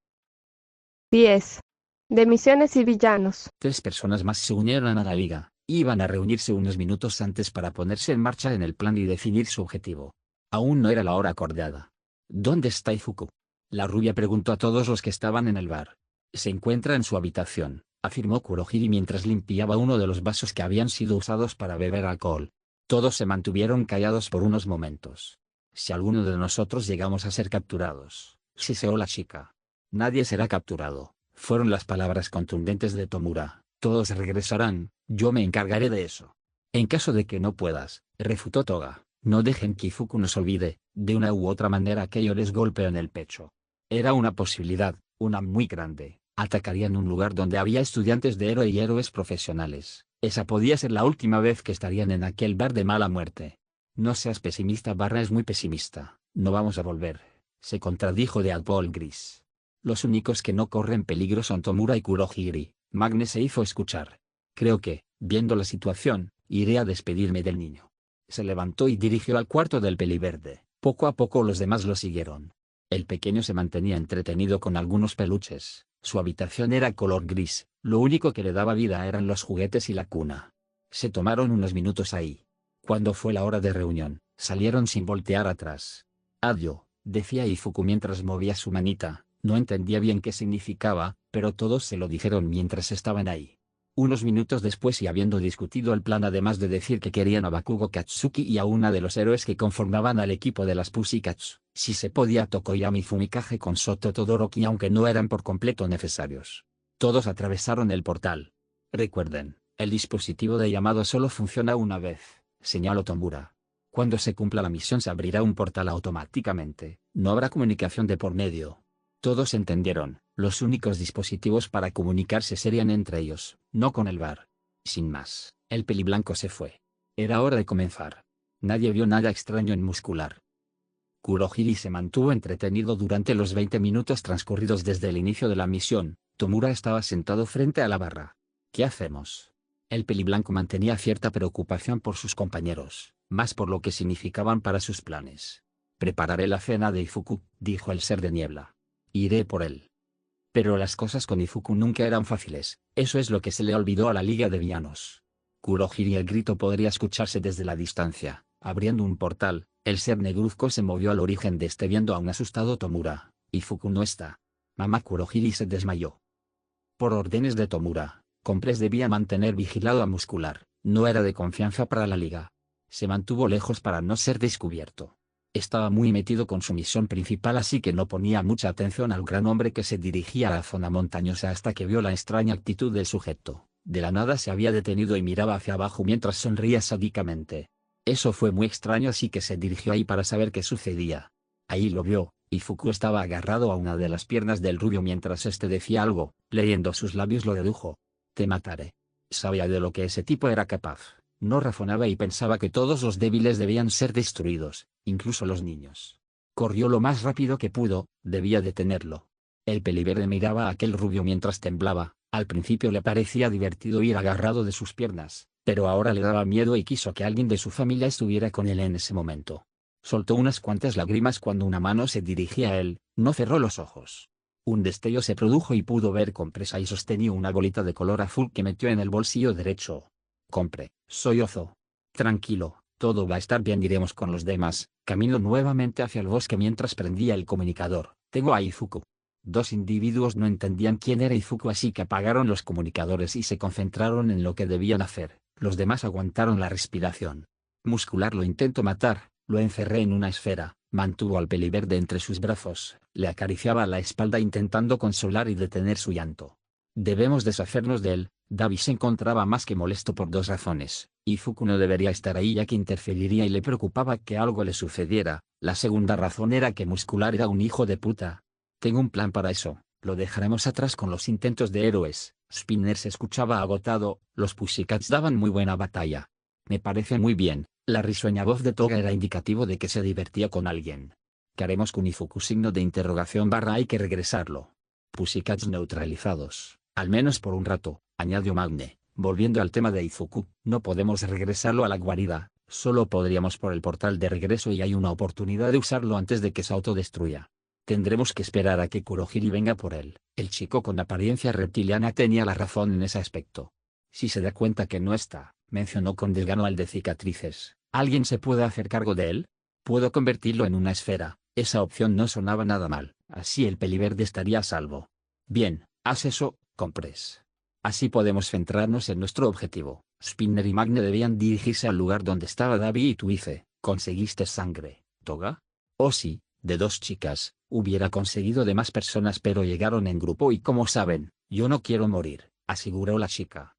10. De misiones y villanos. 3 personas más se unieron a la liga. Iban a reunirse unos minutos antes para ponerse en marcha en el plan y definir su objetivo. Aún no era la hora acordada. ¿Dónde está Izuku?, la rubia preguntó a todos los que estaban en el bar. Se encuentra en su habitación, afirmó Kurohiri mientras limpiaba uno de los vasos que habían sido usados para beber alcohol. Todos se mantuvieron callados por unos momentos. Si alguno de nosotros llegamos a ser capturados, siseó la chica. Nadie será capturado, fueron las palabras contundentes de Tomura. Todos regresarán, yo me encargaré de eso. En caso de que no puedas, refutó Toga, no dejen que Ifuku nos olvide, de una u otra manera que yo les golpeo en el pecho. Era una posibilidad, una muy grande. Atacarían un lugar donde había estudiantes de héroe y héroes profesionales. Esa podía ser la última vez que estarían en aquel bar de mala muerte. No seas pesimista, es muy pesimista. No vamos a volver, se contradijo de Apple Gris. Los únicos que no corren peligro son Tomura y Kurohiri. Magne se hizo escuchar. Creo que, viendo la situación, iré a despedirme del niño. Se levantó y dirigió al cuarto del peliverde. Poco a poco los demás lo siguieron. El pequeño se mantenía entretenido con algunos peluches. Su habitación era color gris, lo único que le daba vida eran los juguetes y la cuna. Se tomaron unos minutos ahí. Cuando fue la hora de reunión, salieron sin voltear atrás. Adio, decía Ifuku mientras movía su manita, no entendía bien qué significaba, pero todos se lo dijeron mientras estaban ahí. Unos minutos después y habiendo discutido el plan además de decir que querían a Bakugo Katsuki y a una de los héroes que conformaban al equipo de las Pussycats, si se podía Tokoyami Fumikage con Soto Todoroki aunque no eran por completo necesarios. Todos atravesaron el portal. Recuerden, el dispositivo de llamado solo funciona una vez, señaló Tomura. Cuando se cumpla la misión se abrirá un portal automáticamente, no habrá comunicación de por medio. Todos entendieron, los únicos dispositivos para comunicarse serían entre ellos, no con el bar. Sin más, el peliblanco se fue. Era hora de comenzar. Nadie vio nada extraño en Muscular. Kurohiri se mantuvo entretenido durante los 20 minutos transcurridos desde el inicio de la misión. Tomura estaba sentado frente a la barra. ¿Qué hacemos? El peliblanco mantenía cierta preocupación por sus compañeros, más por lo que significaban para sus planes. Prepararé la cena de Ifuku, dijo el ser de niebla. Iré por él. Pero las cosas con Ifuku nunca eran fáciles, eso es lo que se le olvidó a la Liga de Villanos. Kurohiri, el grito podría escucharse desde la distancia. Abriendo un portal, el ser negruzco se movió al origen de este viendo a un asustado Tomura. Ifuku no está. Mamá Kurohiri se desmayó. Por órdenes de Tomura, Compres debía mantener vigilado a Muscular, no era de confianza para la Liga. Se mantuvo lejos para no ser descubierto. Estaba muy metido con su misión principal así que no ponía mucha atención al gran hombre que se dirigía a la zona montañosa hasta que vio la extraña actitud del sujeto. De la nada se había detenido y miraba hacia abajo mientras sonría sádicamente. Eso fue muy extraño así que se dirigió ahí para saber qué sucedía. Ahí lo vio, y Fuku estaba agarrado a una de las piernas del rubio mientras este decía algo, leyendo sus labios lo dedujo. Te mataré. Sabía de lo que ese tipo era capaz. No razonaba y pensaba que todos los débiles debían ser destruidos, incluso los niños. Corrió lo más rápido que pudo, debía detenerlo. El peliverde miraba a aquel rubio mientras temblaba, al principio le parecía divertido ir agarrado de sus piernas, pero ahora le daba miedo y quiso que alguien de su familia estuviera con él en ese momento. Soltó unas cuantas lágrimas cuando una mano se dirigía a él, no cerró los ojos. Un destello se produjo y pudo ver compresa y sostenía una bolita de color azul que metió en el bolsillo derecho. Compre, soy Ozo. Tranquilo, todo va a estar bien, iremos con los demás. Caminó nuevamente hacia el bosque mientras prendía el comunicador. Tengo a Ifuku. Dos individuos no entendían quién era Ifuku así que apagaron los comunicadores y se concentraron en lo que debían hacer. Los demás aguantaron la respiración. Muscular lo intentó matar, lo encerré en una esfera, mantuvo al peliverde entre sus brazos, le acariciaba la espalda intentando consolar y detener su llanto. Debemos deshacernos de él. Davi se encontraba más que molesto por dos razones. Ifuku no debería estar ahí ya que interferiría y le preocupaba que algo le sucediera. La segunda razón era que Muscular era un hijo de puta. Tengo un plan para eso, lo dejaremos atrás con los intentos de héroes. Spinner se escuchaba agotado, los Pussycats daban muy buena batalla. Me parece muy bien, la risueña voz de Toga era indicativo de que se divertía con alguien. ¿Qué haremos con Ifuku? Signo de interrogación / hay que regresarlo. Pussycats neutralizados, al menos por un rato, añadió Magne, volviendo al tema de Ifuku, no podemos regresarlo a la guarida, solo podríamos por el portal de regreso y hay una oportunidad de usarlo antes de que se autodestruya. Tendremos que esperar a que Kurohiri venga por él. El chico con apariencia reptiliana tenía la razón en ese aspecto. Si se da cuenta que no está, mencionó con desgano al de cicatrices, ¿alguien se puede hacer cargo de él? Puedo convertirlo en una esfera, esa opción no sonaba nada mal, así el peliverde estaría a salvo. Bien, haz eso, Compres. Así podemos centrarnos en nuestro objetivo. Spinner y Magne debían dirigirse al lugar donde estaba Davi y Tuice. ¿Conseguiste sangre, Toga? Oh sí, de 2 chicas, hubiera conseguido de más personas pero llegaron en grupo y como saben, yo no quiero morir, aseguró la chica.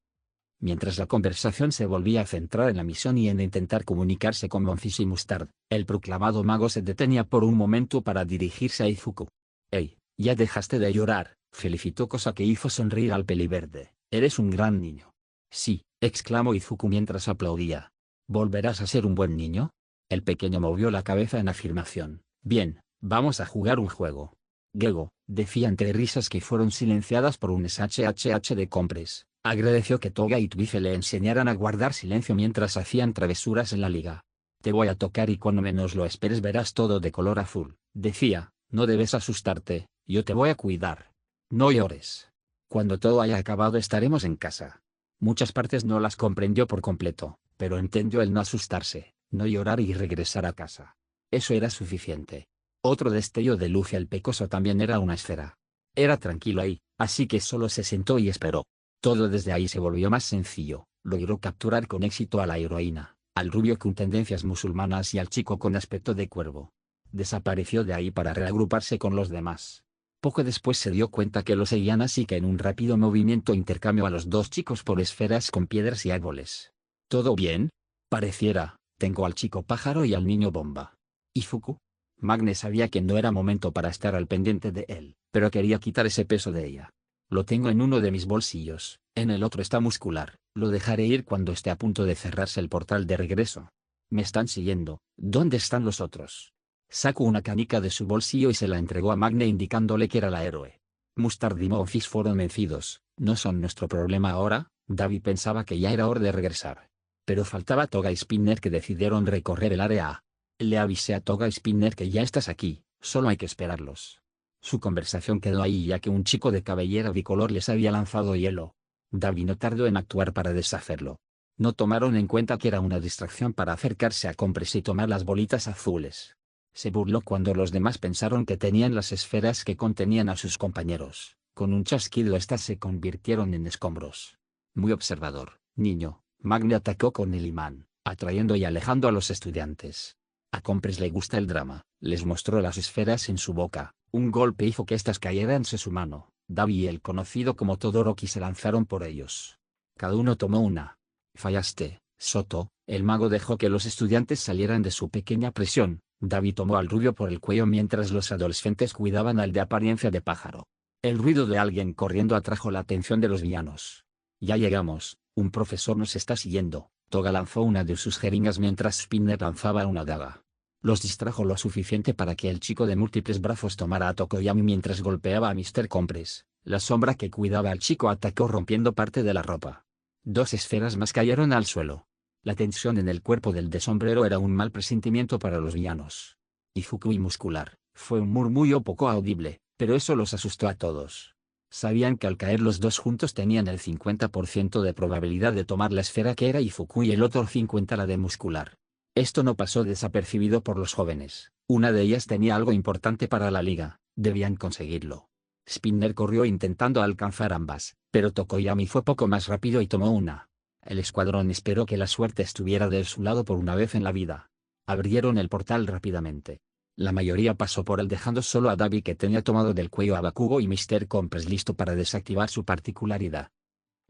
Mientras la conversación se volvía a centrar en la misión y en intentar comunicarse con Bonfils y Mustard, el proclamado mago se detenía por un momento para dirigirse a Izuku. «Hey, ya dejaste de llorar», felicitó, cosa que hizo sonreír al peliverde. «Eres un gran niño». «Sí», exclamó Izuku mientras aplaudía. «¿Volverás a ser un buen niño?» El pequeño movió la cabeza en afirmación. «Bien, vamos a jugar un juego». «Gego», decía entre risas que fueron silenciadas por un SHHH de Compres. Agradeció que Toga y Twice le enseñaran a guardar silencio mientras hacían travesuras en la liga. «Te voy a tocar y cuando menos lo esperes verás todo de color azul», decía. «No debes asustarte, yo te voy a cuidar. No llores. Cuando todo haya acabado estaremos en casa». Muchas partes no las comprendió por completo, pero entendió el no asustarse, no llorar y regresar a casa. Eso era suficiente. Otro destello de luz y el pecoso también era una esfera. Era tranquilo ahí, así que solo se sentó y esperó. Todo desde ahí se volvió más sencillo. Logró capturar con éxito a la heroína, al rubio con tendencias musulmanas y al chico con aspecto de cuervo. Desapareció de ahí para reagruparse con los demás. Poco después se dio cuenta que lo seguían, así que en un rápido movimiento intercambió a los 2 chicos por esferas con piedras y árboles. «¿Todo bien?» «Pareciera, tengo al chico pájaro y al niño bomba». «¿Izuku?» Magne sabía que no era momento para estar al pendiente de él, pero quería quitar ese peso de ella. «Lo tengo en uno de mis bolsillos, en el otro está muscular, lo dejaré ir cuando esté a punto de cerrarse el portal de regreso». «Me están siguiendo, ¿dónde están los otros?» Sacó una canica de su bolsillo y se la entregó a Magne indicándole que era la héroe. «Mustard y Bonfils fueron vencidos, no son nuestro problema ahora». Davi pensaba que ya era hora de regresar. Pero faltaba Toga y Spinner, que decidieron recorrer el área. «Le avisé a Toga y Spinner que ya estás aquí, solo hay que esperarlos». Su conversación quedó ahí ya que un chico de cabellera bicolor les había lanzado hielo. Davi no tardó en actuar para deshacerlo. No tomaron en cuenta que era una distracción para acercarse a Compres y tomar las bolitas azules. Se burló cuando los demás pensaron que tenían las esferas que contenían a sus compañeros. Con un chasquido estas se convirtieron en escombros. Muy observador, niño. Magne atacó con el imán, atrayendo y alejando a los estudiantes. A Compres le gusta el drama, les mostró las esferas en su boca. Un golpe hizo que éstas cayeran en su mano. Davi y el conocido como Todoroki se lanzaron por ellos. Cada uno tomó una. «Fallaste, Soto». El mago dejó que los estudiantes salieran de su pequeña prisión. Davi tomó al rubio por el cuello mientras los adolescentes cuidaban al de apariencia de pájaro. El ruido de alguien corriendo atrajo la atención de los villanos. «Ya llegamos, un profesor nos está siguiendo». Toga lanzó una de sus jeringas mientras Spinner lanzaba una daga. Los distrajo lo suficiente para que el chico de múltiples brazos tomara a Tokoyami mientras golpeaba a Mr. Compres. La sombra que cuidaba al chico atacó rompiendo parte de la ropa. 2 esferas más cayeron al suelo. La tensión en el cuerpo del de sombrero era un mal presentimiento para los villanos. «Izuku y muscular», fue un murmullo poco audible, pero eso los asustó a todos. Sabían que al caer los 2 juntos tenían el 50% de probabilidad de tomar la esfera que era Izuku y el otro 50% la de muscular. Esto no pasó desapercibido por los jóvenes. Una de ellas tenía algo importante para la liga, debían conseguirlo. Spinner corrió intentando alcanzar ambas, pero Tokoyami fue poco más rápido y tomó una. El escuadrón esperó que la suerte estuviera de su lado por una vez en la vida. Abrieron el portal rápidamente. La mayoría pasó por él dejando solo a Davi, que tenía tomado del cuello a Bakugo, y Mr. Compres listo para desactivar su particularidad.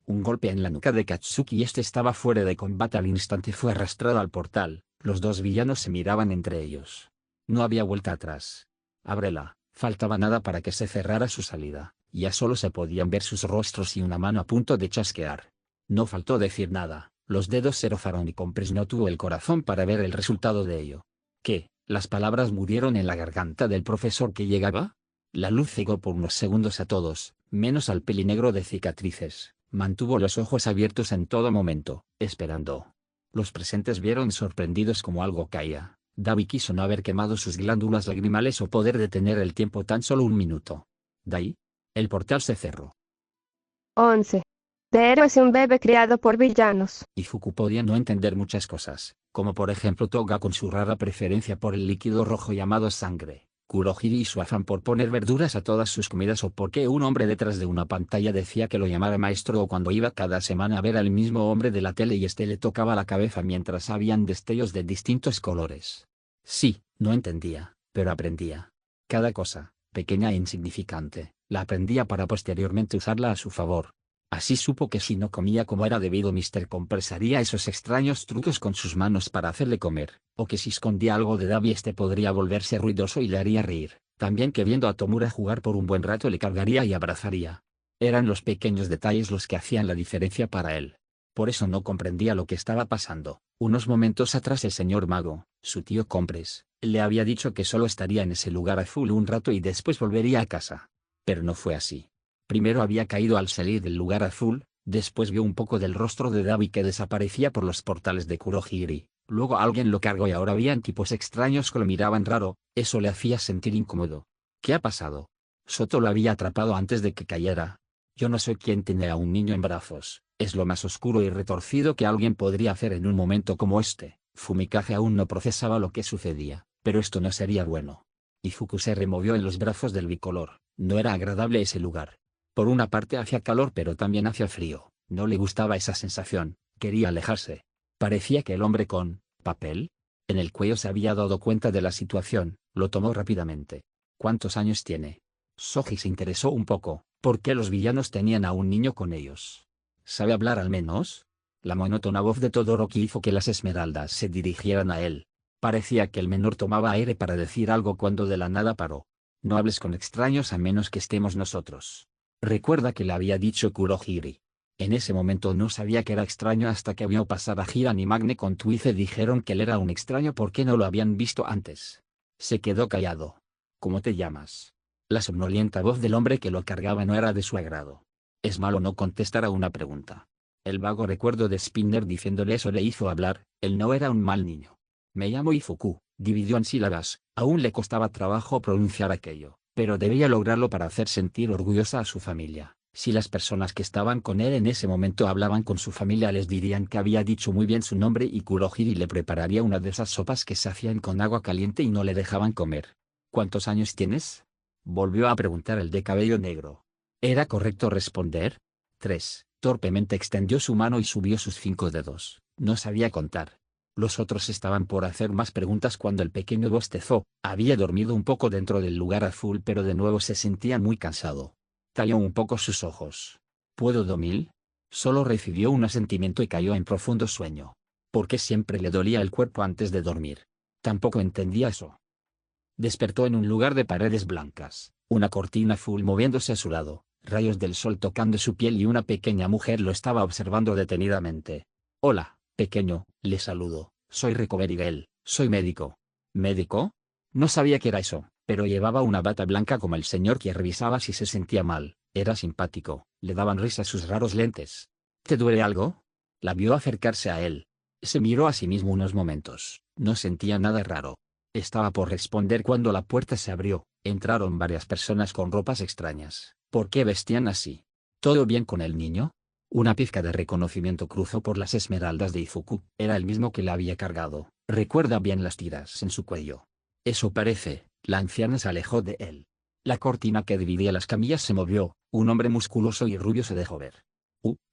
Un golpe en la nuca de Katsuki y este estaba fuera de combate al instante. Fue arrastrado al portal. Los 2 villanos se miraban entre ellos. No había vuelta atrás. «Ábrela». Faltaba nada para que se cerrara su salida. Ya solo se podían ver sus rostros y una mano a punto de chasquear. No faltó decir nada. Los dedos se rozaron y Compres no tuvo el corazón para ver el resultado de ello. ¿Qué? ¿Las palabras murieron en la garganta del profesor que llegaba? La luz cegó por unos segundos a todos, menos al pelinegro de cicatrices. Mantuvo los ojos abiertos en todo momento, esperando. Los presentes vieron sorprendidos como algo caía. Davi quiso no haber quemado sus glándulas lagrimales o poder detener el tiempo tan solo un minuto. De ahí, el portal se cerró. 11. De héroes y un bebé criado por villanos. Izuku podía no entender muchas cosas, como por ejemplo Toga con su rara preferencia por el líquido rojo llamado sangre, Kurohige y su afán por poner verduras a todas sus comidas, o por qué un hombre detrás de una pantalla decía que lo llamara maestro, o cuando iba cada semana a ver al mismo hombre de la tele y este le tocaba la cabeza mientras habían destellos de distintos colores. Sí, no entendía, pero aprendía. Cada cosa, pequeña e insignificante, la aprendía para posteriormente usarla a su favor. Así supo que si no comía como era debido, Mr. Compers haría esos extraños trucos con sus manos para hacerle comer, o que si escondía algo de Davi este podría volverse ruidoso y le haría reír, también que viendo a Tomura jugar por un buen rato le cargaría y abrazaría. Eran los pequeños detalles los que hacían la diferencia para él. Por eso no comprendía lo que estaba pasando. Unos momentos atrás el señor mago, su tío Compres, le había dicho que solo estaría en ese lugar azul un rato y después volvería a casa. Pero no fue así. Primero había caído al salir del lugar azul, después vio un poco del rostro de Davi que desaparecía por los portales de Kurohiri, luego alguien lo cargó y ahora habían tipos extraños que lo miraban raro, eso le hacía sentir incómodo. ¿Qué ha pasado? Soto lo había atrapado antes de que cayera. Yo no soy quien tiene a un niño en brazos, es lo más oscuro y retorcido que alguien podría hacer en un momento como este. Fumikage aún no procesaba lo que sucedía, pero esto no sería bueno. Izuku se removió en los brazos del bicolor, no era agradable ese lugar. Por una parte hacía calor pero también hacía frío, no le gustaba esa sensación, quería alejarse. Parecía que el hombre con papel en el cuello se había dado cuenta de la situación, lo tomó rápidamente. ¿Cuántos años tiene? Soji se interesó un poco. ¿Por qué los villanos tenían a un niño con ellos? ¿Sabe hablar al menos? La monótona voz de Todoroki hizo que las esmeraldas se dirigieran a él. Parecía que el menor tomaba aire para decir algo cuando de la nada paró. No hables con extraños a menos que estemos nosotros. Recuerda que le había dicho Kurohiri. En ese momento no sabía que era extraño hasta que vio pasar a Hiran y Magne con Twice. Dijeron que él era un extraño porque no lo habían visto antes. Se quedó callado. ¿Cómo te llamas? La somnolienta voz del hombre que lo cargaba no era de su agrado. Es malo no contestar a una pregunta. El vago recuerdo de Spinner diciéndole eso le hizo hablar, él no era un mal niño. Me llamo Ifuku, dividió en sílabas, aún le costaba trabajo pronunciar aquello, pero debía lograrlo para hacer sentir orgullosa a su familia. Si las personas que estaban con él en ese momento hablaban con su familia les dirían que había dicho muy bien su nombre y Kurohiri le prepararía una de esas sopas que se hacían con agua caliente y no le dejaban comer. ¿Cuántos años tienes? Volvió a preguntar el de cabello negro. ¿Era correcto responder? 3. Torpemente extendió su mano y subió sus 5 dedos. No sabía contar. Los otros estaban por hacer más preguntas cuando el pequeño bostezó. Había dormido un poco dentro del lugar azul pero de nuevo se sentía muy cansado. Talló un poco sus ojos. ¿Puedo dormir? Solo recibió un asentimiento y cayó en profundo sueño. ¿Por qué siempre le dolía el cuerpo antes de dormir? Tampoco entendía eso. Despertó en un lugar de paredes blancas, una cortina azul moviéndose a su lado, rayos del sol tocando su piel y una pequeña mujer lo estaba observando detenidamente. Hola, pequeño, le saludo, soy Recoverigel, soy médico. ¿Médico? No sabía qué era eso, pero llevaba una bata blanca como el señor que revisaba si se sentía mal, era simpático, le daban risa sus raros lentes. ¿Te duele algo? La vio acercarse a él. Se miró a sí mismo unos momentos, no sentía nada raro. Estaba por responder cuando la puerta se abrió, entraron varias personas con ropas extrañas. ¿Por qué vestían así? ¿Todo bien con el niño? Una pizca de reconocimiento cruzó por las esmeraldas de Izuku. Era el mismo que la había cargado. Recuerda bien las tiras en su cuello. Eso parece. La anciana se alejó de él. La cortina que dividía las camillas se movió. Un hombre musculoso y rubio se dejó ver.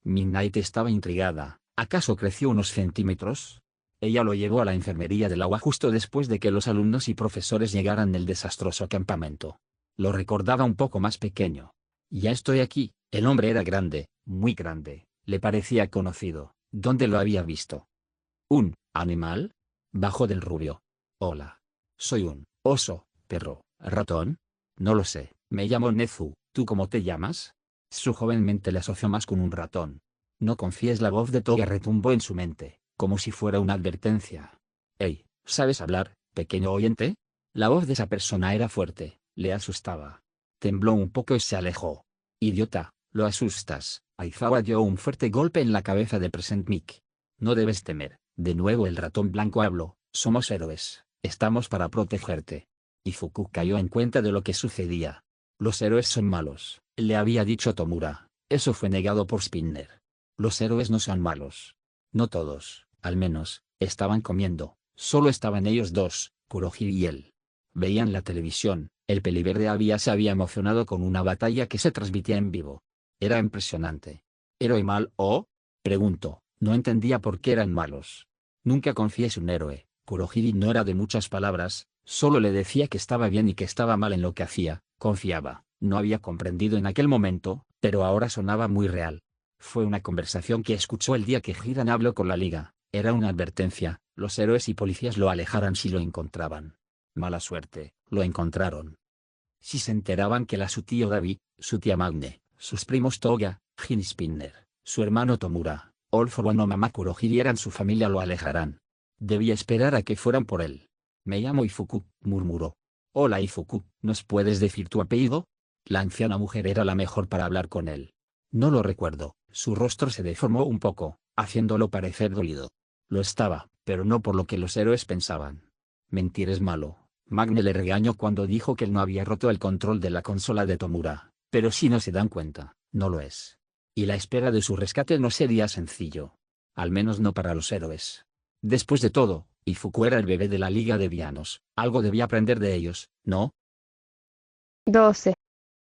Midnight estaba intrigada. ¿Acaso creció unos centímetros? Ella lo llevó a la enfermería del agua justo después de que los alumnos y profesores llegaran del desastroso campamento. Lo recordaba un poco más pequeño. Ya estoy aquí. El hombre era grande, muy grande. Le parecía conocido. ¿Dónde lo había visto? ¿Un animal? Bajó del rubio. Hola. Soy un oso, perro, ratón. No lo sé. Me llamo Nezu. ¿Tú cómo te llamas? Su joven mente le asoció más con un ratón. No confíes, la voz de Toga retumbó en su mente, como si fuera una advertencia. Hey, ¿sabes hablar, pequeño oyente? La voz de esa persona era fuerte, le asustaba. Tembló un poco y se alejó. Idiota, lo asustas. Aizawa dio un fuerte golpe en la cabeza de Present Mic. No debes temer. De nuevo el ratón blanco habló. Somos héroes. Estamos para protegerte. Ifuku cayó en cuenta de lo que sucedía. Los héroes son malos, le había dicho Tomura. Eso fue negado por Spinner. Los héroes no son malos. No todos, al menos, estaban comiendo. Solo estaban ellos dos, Kurohiri y él. Veían la televisión. El peliverde se había emocionado con una batalla que se transmitía en vivo. Era impresionante. ¿Héroe mal o? Preguntó. No entendía por qué eran malos. Nunca confíes en un héroe. Kurohiri no era de muchas palabras, Solo le decía que estaba bien y que estaba mal en lo que hacía, confiaba, no había comprendido en aquel momento, pero ahora sonaba muy real. Fue una conversación que escuchó el día que Hiram habló con la Liga, era una advertencia, los héroes y policías lo alejaran si lo encontraban. Mala suerte, lo encontraron. Si se enteraban que su tío Davi, su tía Magne, sus primos Toga, Jin Spinner, su hermano Tomura, All for One o mamá Kurohiri eran su familia lo alejarán. Debía esperar a que fueran por él. Me llamo Ifuku, murmuró. Hola Ifuku, ¿nos puedes decir tu apellido? La anciana mujer era la mejor para hablar con él. No lo recuerdo, su rostro se deformó un poco, haciéndolo parecer dolido. Lo estaba, pero no por lo que los héroes pensaban. Mentir es malo. Magne le regañó cuando dijo que él no había roto el control de la consola de Tomura, pero si no se dan cuenta, no lo es. Y la espera de su rescate no sería sencillo. Al menos no para los héroes. Después de todo, Ifuku era el bebé de la Liga de Villanos, algo debía aprender de ellos, ¿no? 12.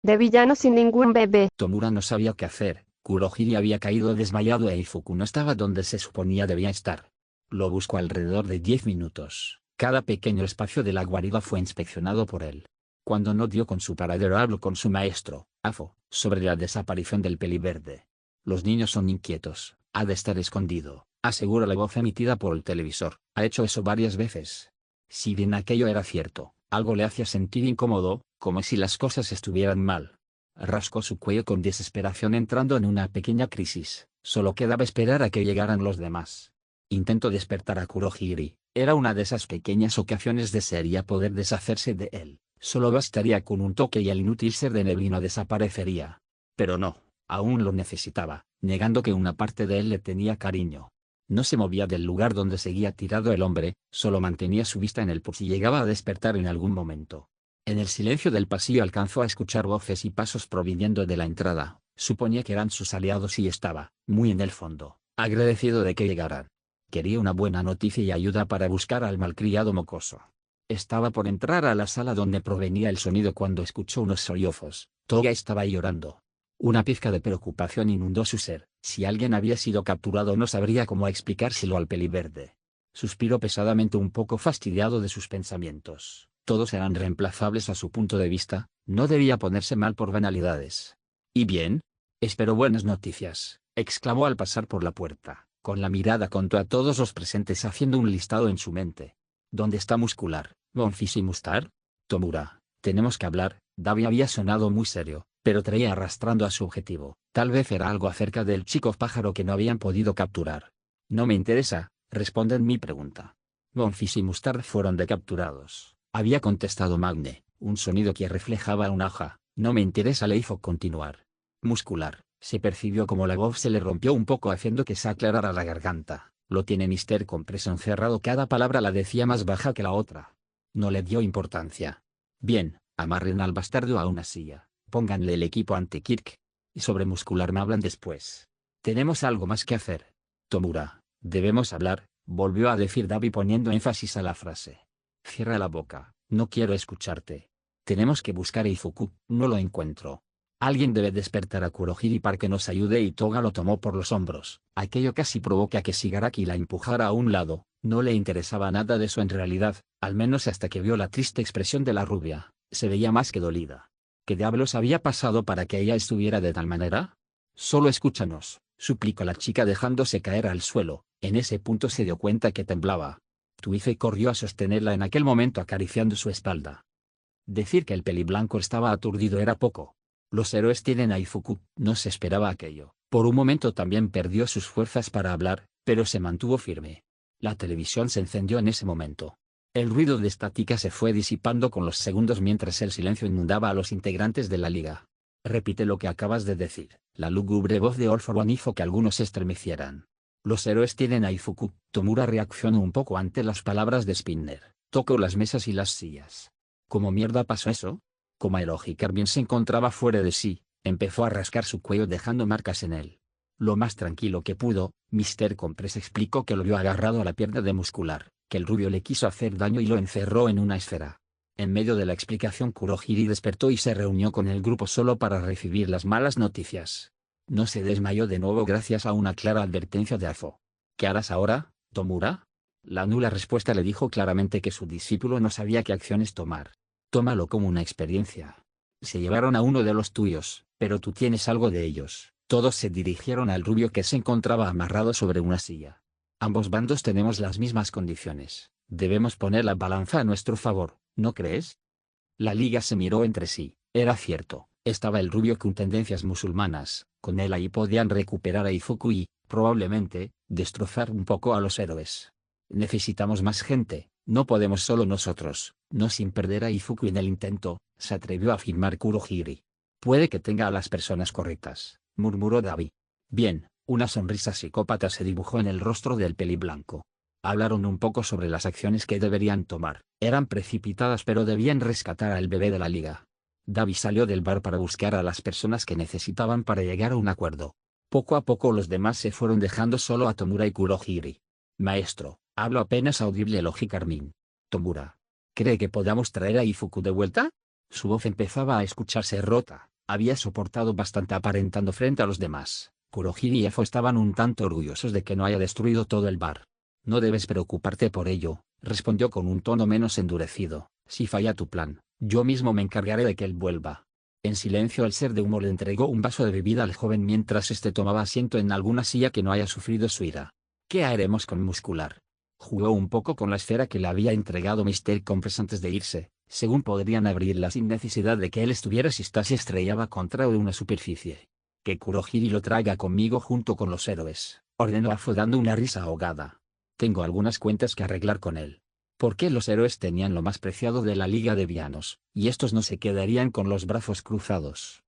De villanos sin ningún bebé. Tomura no sabía qué hacer, Kurohiri había caído desmayado e Ifuku no estaba donde se suponía debía estar. Lo buscó alrededor de 10 minutos. Cada pequeño espacio de la guarida fue inspeccionado por él. Cuando no dio con su paradero habló con su maestro, Afo, sobre la desaparición del peliverde. Los niños son inquietos, ha de estar escondido, asegura la voz emitida por el televisor, ha hecho eso varias veces. Si bien aquello era cierto, algo le hacía sentir incómodo, como si las cosas estuvieran mal. Rascó su cuello con desesperación entrando en una pequeña crisis, solo quedaba esperar a que llegaran los demás. Intentó despertar a Kurohiri, era una de esas pequeñas ocasiones desearía poder deshacerse de él, solo bastaría con un toque y el inútil ser de neblina desaparecería. Pero no, aún lo necesitaba, negando que una parte de él le tenía cariño. No se movía del lugar donde seguía tirado el hombre, solo mantenía su vista en él por si llegaba a despertar en algún momento. En el silencio del pasillo alcanzó a escuchar voces y pasos proviniendo de la entrada, suponía que eran sus aliados y estaba, muy en el fondo, agradecido de que llegaran. Quería una buena noticia y ayuda para buscar al malcriado mocoso. Estaba por entrar a la sala donde provenía el sonido cuando escuchó unos sollozos. Toga estaba llorando. Una pizca de preocupación inundó su ser. Si alguien había sido capturado no sabría cómo explicárselo al peliverde. Suspiró pesadamente un poco fastidiado de sus pensamientos. Todos eran reemplazables a su punto de vista, no debía ponerse mal por banalidades. ¿Y bien? Espero buenas noticias, exclamó al pasar por la puerta. Con la mirada contó a todos los presentes haciendo un listado en su mente. ¿Dónde está Muscular, Bonfils y Mustar? Tomura, tenemos que hablar. Davi había sonado muy serio, pero traía arrastrando a su objetivo. Tal vez era algo acerca del chico pájaro que no habían podido capturar. No me interesa, responden mi pregunta. Bonfils y Mustar fueron decapturados, había contestado Magne, un sonido que reflejaba una hoja. No me interesa, le hizo continuar. Muscular. Se percibió como la voz se le rompió un poco haciendo que se aclarara la garganta. Lo tiene Mr. Compreso encerrado. Cada palabra la decía más baja que la otra. No le dio importancia. Bien, amarren al bastardo a una silla. Pónganle el equipo ante Kirk. Y sobre Muscular me hablan después. Tenemos algo más que hacer. Tomura, debemos hablar, volvió a decir Davi poniendo énfasis a la frase. Cierra la boca, no quiero escucharte. Tenemos que buscar a Ifuku, no lo encuentro. Alguien debe despertar a Kurohiri para que nos ayude y Toga lo tomó por los hombros. Aquello casi provoca que Shigaraki la empujara a un lado, no le interesaba nada de eso en realidad, al menos hasta que vio la triste expresión de la rubia, se veía más que dolida. ¿Qué diablos había pasado para que ella estuviera de tal manera? Solo escúchanos, suplicó la chica dejándose caer al suelo, en ese punto se dio cuenta que temblaba. Tuife corrió a sostenerla en aquel momento acariciando su espalda. Decir que el peliblanco estaba aturdido era poco. Los héroes tienen a Ifuku, no se esperaba aquello. Por un momento también perdió sus fuerzas para hablar, pero se mantuvo firme. La televisión se encendió en ese momento. El ruido de estática se fue disipando con los segundos mientras el silencio inundaba a los integrantes de la liga. Repite lo que acabas de decir. La lúgubre voz de All for One hizo que algunos se estremecieran. Los héroes tienen a Ifuku. Tomura reaccionó un poco ante las palabras de Spinner. Tocó las mesas y las sillas. ¿Cómo mierda pasó eso? Como el bien se encontraba fuera de sí, empezó a rascar su cuello dejando marcas en él. Lo más tranquilo que pudo, Mr. Compress explicó que lo vio agarrado a la pierna de Muscular, que el rubio le quiso hacer daño y lo encerró en una esfera. En medio de la explicación Kurohiri despertó y se reunió con el grupo solo para recibir las malas noticias. No se desmayó de nuevo gracias a una clara advertencia de Afo. ¿Qué harás ahora, Tomura? La nula respuesta le dijo claramente que su discípulo no sabía qué acciones tomar. Tómalo como una experiencia. Se llevaron a uno de los tuyos, pero tú tienes algo de ellos. Todos se dirigieron al rubio que se encontraba amarrado sobre una silla. Ambos bandos tenemos las mismas condiciones. Debemos poner la balanza a nuestro favor, ¿no crees? La liga se miró entre sí. Era cierto, estaba el rubio con tendencias musulmanas. Con él ahí podían recuperar a Izuku y, probablemente, destrozar un poco a los héroes. Necesitamos más gente, no podemos solo nosotros, no sin perder a Izuku en el intento, se atrevió a afirmar Kurohige. Puede que tenga a las personas correctas, murmuró Dabi. Bien, una sonrisa psicópata se dibujó en el rostro del peliblanco. Hablaron un poco sobre las acciones que deberían tomar. Eran precipitadas pero debían rescatar al bebé de la liga. Dabi salió del bar para buscar a las personas que necesitaban para llegar a un acuerdo. Poco a poco los demás se fueron dejando solo a Tomura y Kurohige. Maestro, hablo apenas audible Logi Carmín. Tomura. ¿Cree que podamos traer a Izuku de vuelta? Su voz empezaba a escucharse rota. Había soportado bastante aparentando frente a los demás. Kurohige y Afo estaban un tanto orgullosos de que no haya destruido todo el bar. No debes preocuparte por ello, respondió con un tono menos endurecido. Si falla tu plan, yo mismo me encargaré de que él vuelva. En silencio el ser de humo le entregó un vaso de bebida al joven mientras éste tomaba asiento en alguna silla que no haya sufrido su ira. ¿Qué haremos con Muscular? Jugó un poco con la esfera que le había entregado Mr. Compress antes de irse, según podrían abrirla sin necesidad de que él estuviera si ésta se estrellaba contra una superficie. Que Kurohige lo traiga conmigo junto con los héroes, ordenó Afo dando una risa ahogada. Tengo algunas cuentas que arreglar con él. ¿Por qué los héroes tenían lo más preciado de la Liga de Villanos, y estos no se quedarían con los brazos cruzados?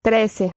13.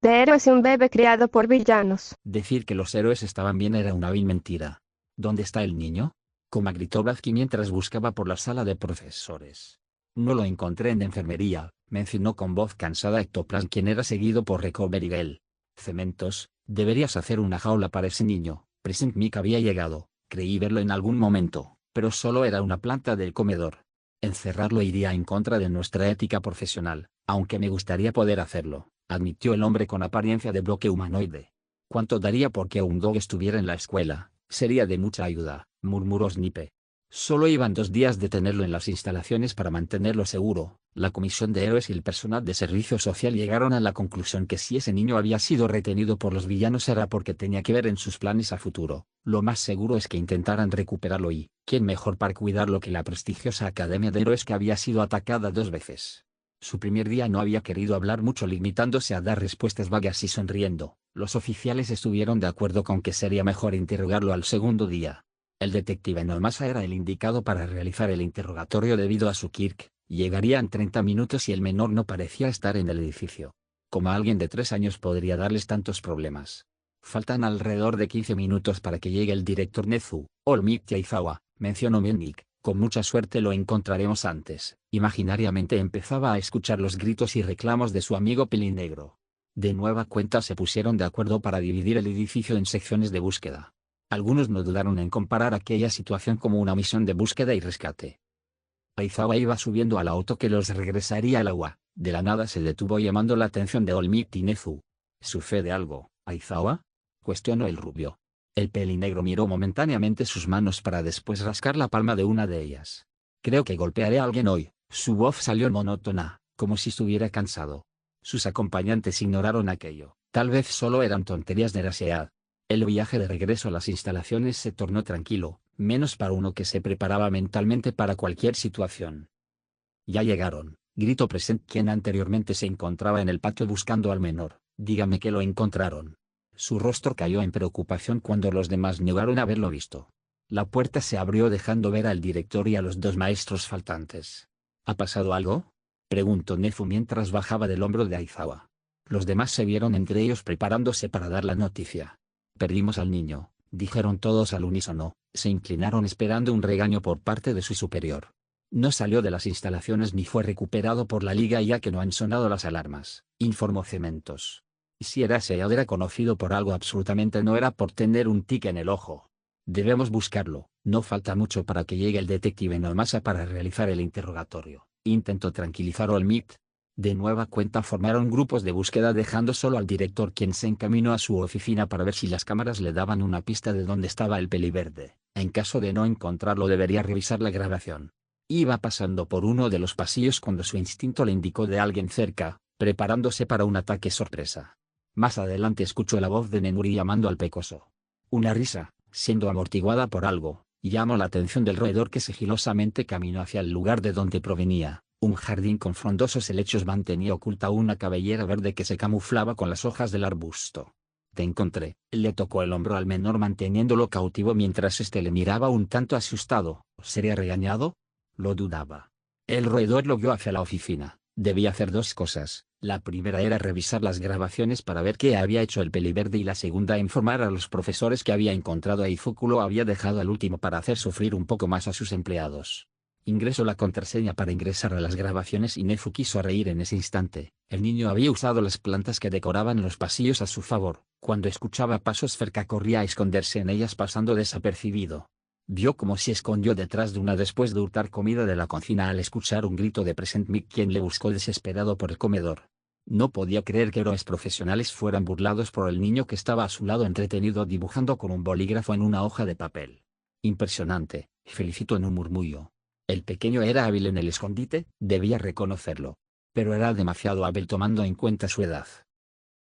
De héroes y un bebé criado por villanos. Decir que los héroes estaban bien era una vil mentira. ¿Dónde está el niño? Como gritó Blazki mientras buscaba por la sala de profesores. No lo encontré en la enfermería, mencionó con voz cansada Ectoplasm, quien era seguido por Recovery Girl. Cementos, deberías hacer una jaula para ese niño. Present Mic había llegado, creí verlo en algún momento, pero solo era una planta del comedor. Encerrarlo iría en contra de nuestra ética profesional, aunque me gustaría poder hacerlo, admitió el hombre con apariencia de bloque humanoide. ¿Cuánto daría porque un dog estuviera en la escuela? Sería de mucha ayuda, murmuró Snipe. Solo iban 2 días de tenerlo en las instalaciones para mantenerlo seguro. La comisión de héroes y el personal de servicio social llegaron a la conclusión que si ese niño había sido retenido por los villanos era porque tenía que ver en sus planes a futuro. Lo más seguro es que intentaran recuperarlo y, ¿quién mejor para cuidarlo que la prestigiosa Academia de Héroes que había sido atacada 2 veces? Su primer día no había querido hablar mucho, limitándose a dar respuestas vagas y sonriendo. Los oficiales estuvieron de acuerdo con que sería mejor interrogarlo al segundo día. El detective Nomasa era el indicado para realizar el interrogatorio debido a su Kirk. Llegaría en 30 minutos y el menor no parecía estar en el edificio. Como alguien de 3 años podría darles tantos problemas. Faltan alrededor de 15 minutos para que llegue el director Nezu, Olmik Yaizawa, mencionó Melnik. Con mucha suerte lo encontraremos antes. Imaginariamente empezaba a escuchar los gritos y reclamos de su amigo Pelinegro. De nueva cuenta se pusieron de acuerdo para dividir el edificio en secciones de búsqueda. Algunos no dudaron en comparar aquella situación como una misión de búsqueda y rescate. Aizawa iba subiendo al auto que los regresaría al agua. De la nada se detuvo llamando la atención de Olmik y Nezu. ¿Sucede algo, Aizawa? Cuestionó el rubio. El pelinegro miró momentáneamente sus manos para después rascar la palma de una de ellas. Creo que golpearé a alguien hoy. Su voz salió monótona, como si estuviera cansado. Sus acompañantes ignoraron aquello. Tal vez solo eran tonterías de Rasead. El viaje de regreso a las instalaciones se tornó tranquilo, menos para uno que se preparaba mentalmente para cualquier situación. Ya llegaron, gritó Present, quien anteriormente se encontraba en el patio buscando al menor. Dígame que lo encontraron. Su rostro cayó en preocupación cuando los demás negaron haberlo visto. La puerta se abrió dejando ver al director y a los 2 maestros faltantes. ¿Ha pasado algo?, preguntó Nezu mientras bajaba del hombro de Aizawa. Los demás se vieron entre ellos preparándose para dar la noticia. Perdimos al niño, dijeron todos al unísono. Se inclinaron esperando un regaño por parte de su superior. No salió de las instalaciones ni fue recuperado por la liga ya que no han sonado las alarmas, informó Cementos. Si era sellado era conocido por algo absolutamente no era por tener un tic en el ojo. Debemos buscarlo, no falta mucho para que llegue el detective Nomasa para realizar el interrogatorio, intentó tranquilizar Olmik. De nueva cuenta formaron grupos de búsqueda dejando solo al director, quien se encaminó a su oficina para ver si las cámaras le daban una pista de dónde estaba el peliverde. En caso de no encontrarlo debería revisar la grabación. Iba pasando por uno de los pasillos cuando su instinto le indicó de alguien cerca, preparándose para un ataque sorpresa. Más adelante escuchó la voz de Nemuri llamando al pecoso. Una risa, siendo amortiguada por algo, llamó la atención del roedor que sigilosamente caminó hacia el lugar de donde provenía. Un jardín con frondosos helechos mantenía oculta una cabellera verde que se camuflaba con las hojas del arbusto. Te encontré, le tocó el hombro al menor manteniéndolo cautivo mientras éste le miraba un tanto asustado. ¿Sería regañado? Lo dudaba. El roedor lo guió hacia la oficina. Debía hacer dos cosas. La primera era revisar las grabaciones para ver qué había hecho el peliverde y la segunda informar a los profesores que había encontrado a Ifuku. Lo había dejado al último para hacer sufrir un poco más a sus empleados. Ingresó la contraseña para ingresar a las grabaciones y Nefu quiso reír en ese instante. El niño había usado las plantas que decoraban los pasillos a su favor. Cuando escuchaba pasos cerca corría a esconderse en ellas pasando desapercibido. Vio cómo se escondió detrás de una después de hurtar comida de la cocina al escuchar un grito de Present Mic quien le buscó desesperado por el comedor. No podía creer que héroes profesionales fueran burlados por el niño que estaba a su lado entretenido dibujando con un bolígrafo en una hoja de papel. Impresionante, felicitó en un murmullo. El pequeño era hábil en el escondite, debía reconocerlo. Pero era demasiado hábil tomando en cuenta su edad.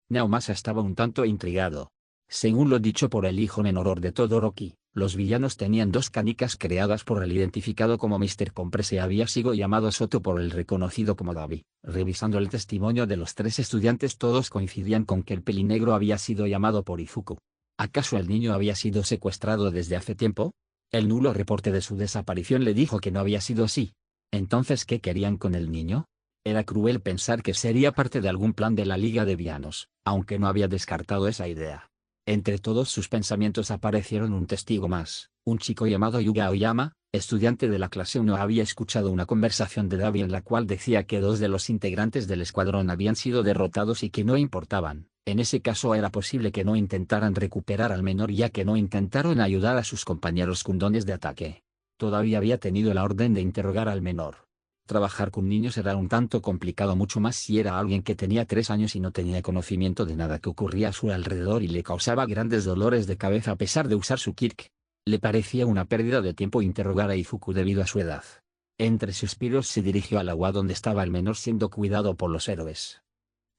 Naomasa estaba un tanto intrigado. Según lo dicho por el hijo menor de Todoroki, los villanos tenían dos canicas creadas por el identificado como Mr. Comprese y había sido llamado Soto por el reconocido como Dabi. Revisando el testimonio de los tres estudiantes todos coincidían con que el pelinegro había sido llamado por Ifuku. ¿Acaso el niño había sido secuestrado desde hace tiempo? El nulo reporte de su desaparición le dijo que no había sido así. Entonces, ¿qué querían con el niño? Era cruel pensar que sería parte de algún plan de la Liga de Villanos, aunque no había descartado esa idea. Entre todos sus pensamientos aparecieron un testigo más, un chico llamado Yuga Aoyama, estudiante de la clase 1. Había escuchado una conversación de Dabi en la cual decía que dos de los integrantes del escuadrón habían sido derrotados y que no importaban. En ese caso era posible que no intentaran recuperar al menor ya que no intentaron ayudar a sus compañeros con dones de ataque. Todavía había tenido la orden de interrogar al menor. Trabajar con niños era un tanto complicado, mucho más si era alguien que tenía 3 años y no tenía conocimiento de nada que ocurría a su alrededor y le causaba grandes dolores de cabeza a pesar de usar su kirk. Le parecía una pérdida de tiempo interrogar a Ifuku debido a su edad. Entre suspiros se dirigió al agua donde estaba el menor siendo cuidado por los héroes.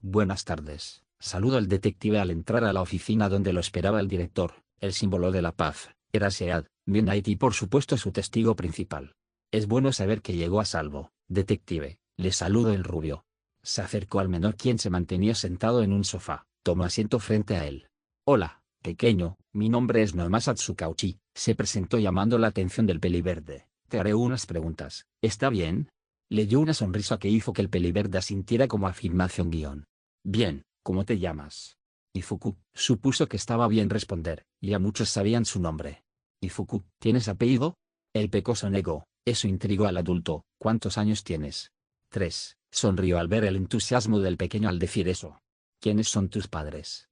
Buenas tardes, saludó el detective al entrar a la oficina donde lo esperaba el director, el símbolo de la paz, era Sead, Midnight y por supuesto su testigo principal. Es bueno saber que llegó a salvo, detective, le saludó el rubio. Se acercó al menor quien se mantenía sentado en un sofá, tomó asiento frente a él. Hola, pequeño, mi nombre es Naomasa Tsukauchi, se presentó llamando la atención del peliverde. Te haré unas preguntas, ¿está bien? Le dio una sonrisa que hizo que el peliverde asintiera como afirmación guión. Bien, ¿cómo te llamas? Ifuku, supuso que estaba bien responder, ya muchos sabían su nombre. Ifuku, ¿tienes apellido? El pecoso negó. Eso intrigó al adulto. ¿Cuántos años tienes? 3, sonrió al ver el entusiasmo del pequeño al decir eso. ¿Quiénes son tus padres?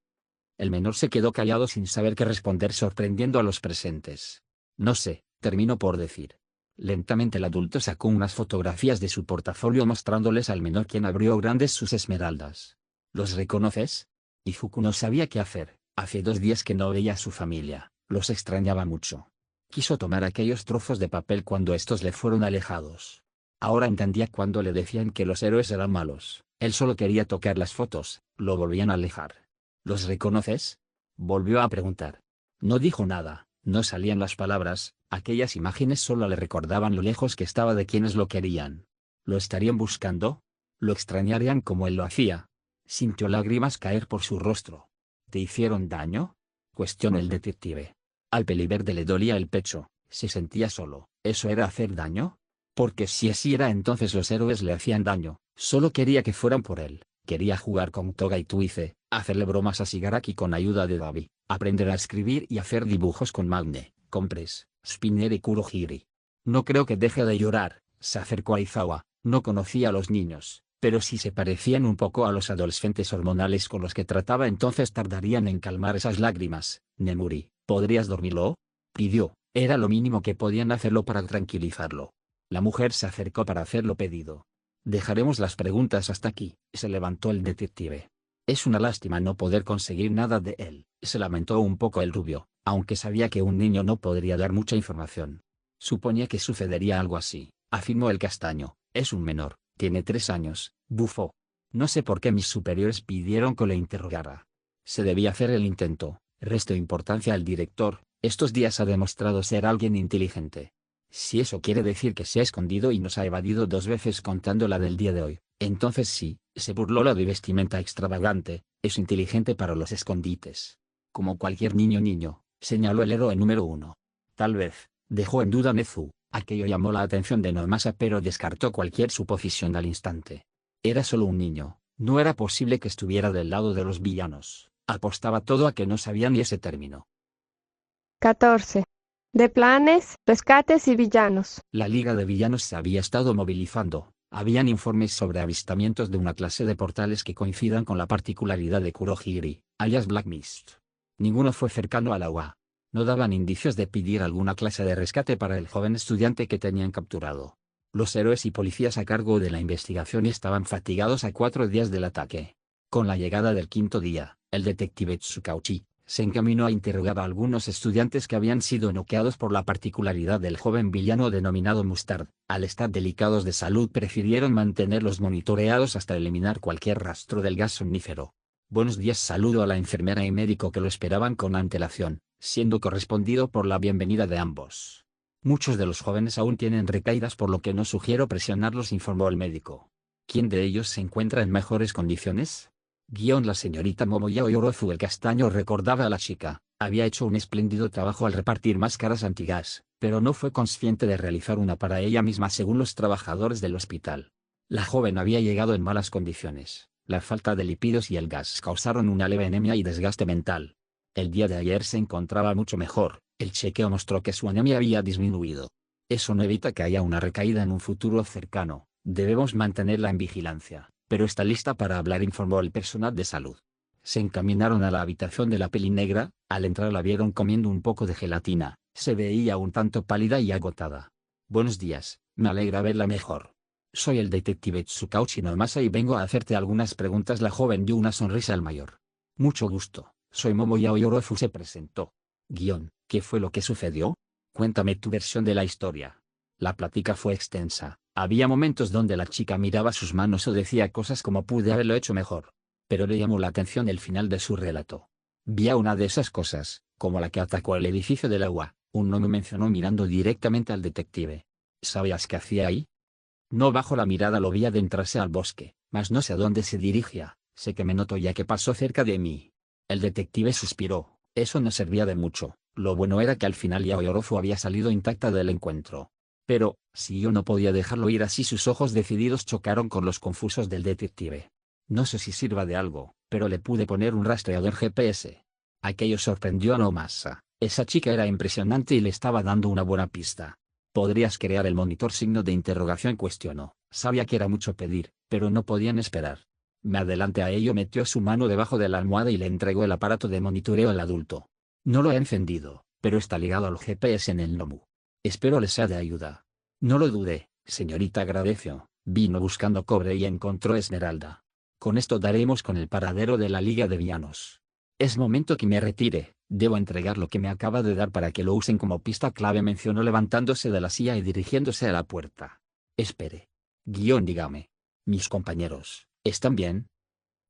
El menor se quedó callado sin saber qué responder, sorprendiendo a los presentes. No sé, terminó por decir. Lentamente el adulto sacó unas fotografías de su portafolio mostrándoles al menor quien abrió grandes sus esmeraldas. ¿Los reconoces? Ifuku no sabía qué hacer. Hace 2 días que no veía a su familia, los extrañaba mucho. Quiso tomar aquellos trozos de papel cuando estos le fueron alejados. Ahora entendía cuando le decían que los héroes eran malos. Él solo quería tocar las fotos, lo volvían a alejar. ¿Los reconoces? Volvió a preguntar. No dijo nada, no salían las palabras, aquellas imágenes solo le recordaban lo lejos que estaba de quienes lo querían. ¿Lo estarían buscando? ¿Lo extrañarían como él lo hacía? Sintió lágrimas caer por su rostro. ¿Te hicieron daño? Cuestionó el detective. Al peliverde le dolía el pecho, se sentía solo. ¿Eso era hacer daño? Porque si así era entonces los héroes le hacían daño, solo quería que fueran por él. Quería jugar con Toga y Tuice, hacerle bromas a Shigaraki con ayuda de Dabi, aprender a escribir y hacer dibujos con Magne, Compress, Spinner y Kurohiri. No creo que deje de llorar, se acercó a Izawa, no conocía a los niños, pero si se parecían un poco a los adolescentes hormonales con los que trataba entonces tardarían en calmar esas lágrimas. Nemuri, ¿podrías dormirlo? Pidió, era lo mínimo que podían hacerlo para tranquilizarlo. La mujer se acercó para hacerlo pedido. Dejaremos las preguntas hasta aquí, se levantó el detective. Es una lástima no poder conseguir nada de él, se lamentó un poco el rubio. aunque sabía que un niño no podría dar mucha información. Suponía que sucedería algo así, afirmó el castaño. Es un menor, tiene 3 años, bufó. No sé por qué mis superiores pidieron que le interrogara. Se debía hacer el intento. Restó importancia al director, estos días ha demostrado ser alguien inteligente. Si eso quiere decir que se ha escondido y nos ha evadido 2 veces contando la del día de hoy, entonces sí, se burló la de vestimenta extravagante, es inteligente para los escondites. Como cualquier niño, señaló el héroe número 1. Tal vez, dejó en duda Nezu, aquello llamó la atención de Nomasa pero descartó cualquier suposición al instante. Era solo un niño, no era posible que estuviera del lado de los villanos, apostaba todo a que no sabía ni ese término. 14. De planes, rescates y villanos. La Liga de Villanos se había estado movilizando, habían informes sobre avistamientos de una clase de portales que coincidan con la particularidad de Kurohigiri, alias Black Mist. Ninguno fue cercano al agua. No daban indicios de pedir alguna clase de rescate para el joven estudiante que tenían capturado. Los héroes y policías a cargo de la investigación estaban fatigados a 4 días del ataque. Con la llegada del 5.º día, el detective Tsukauchi se encaminó a interrogar a algunos estudiantes que habían sido noqueados por la particularidad del joven villano denominado Mustard. Al estar delicados de salud prefirieron mantenerlos monitoreados hasta eliminar cualquier rastro del gas somnífero. Buenos días, saludó a la enfermera y médico que lo esperaban con antelación, siendo correspondido por la bienvenida de ambos. Muchos de los jóvenes aún tienen recaídas por lo que no sugiero presionarlos, informó el médico. ¿Quién de ellos se encuentra en mejores condiciones? La señorita Momoya Oyorozu. El castaño recordaba a la chica, había hecho un espléndido trabajo al repartir máscaras antigas, pero no fue consciente de realizar una para ella misma según los trabajadores del hospital. La joven había llegado en malas condiciones, la falta de lípidos y el gas causaron una leve anemia y desgaste mental. El día de ayer se encontraba mucho mejor, el chequeo mostró que su anemia había disminuido. Eso no evita que haya una recaída en un futuro cercano, debemos mantenerla en vigilancia. Pero está lista para hablar, informó el personal de salud. Se encaminaron a la habitación de la pelinegra, al entrar la vieron comiendo un poco de gelatina, se veía un tanto pálida y agotada. Buenos días, me alegra verla mejor. Soy el detective Tsukauchi Nomasa y vengo a hacerte algunas preguntas. La joven dio una sonrisa al mayor. Mucho gusto, soy Momoya Oyorozu, se presentó. ¿Qué fue lo que sucedió? Cuéntame tu versión de la historia. La plática fue extensa. Había momentos donde la chica miraba sus manos o decía cosas como pude haberlo hecho mejor. Pero le llamó la atención el final de su relato. Vi a una de esas cosas, como la que atacó el edificio del agua, un no me mencionó mirando directamente al detective. ¿Sabías qué hacía ahí? No, bajo la mirada lo vi adentrarse al bosque, mas no sé a dónde se dirigía, sé que me notó ya que pasó cerca de mí. El detective suspiró, eso no servía de mucho, lo bueno era que al final Oyorozu había salido intacta del encuentro. Pero, si yo no podía dejarlo ir así, sus ojos decididos chocaron con los confusos del detective. No sé si sirva de algo, pero le pude poner un rastreador GPS. Aquello sorprendió a Nomasa. Esa chica era impresionante y le estaba dando una buena pista. ¿Podrías crear el monitor? Signo de interrogación cuestionó. Sabía que era mucho pedir, pero no podían esperar. Me adelanté a ello, metió su mano debajo de la almohada y le entregó el aparato de monitoreo al adulto. No lo he encendido, pero está ligado al GPS en el Nomu. Espero les sea de ayuda. No lo dudé, señorita, agradeció. Vino buscando cobre y encontró esmeralda. Con esto daremos con el paradero de la Liga de Villanos. Es momento que me retire, debo entregar lo que me acaba de dar para que lo usen como pista clave, mencionó levantándose de la silla y dirigiéndose a la puerta. Espere. Dígame. Mis compañeros, ¿están bien?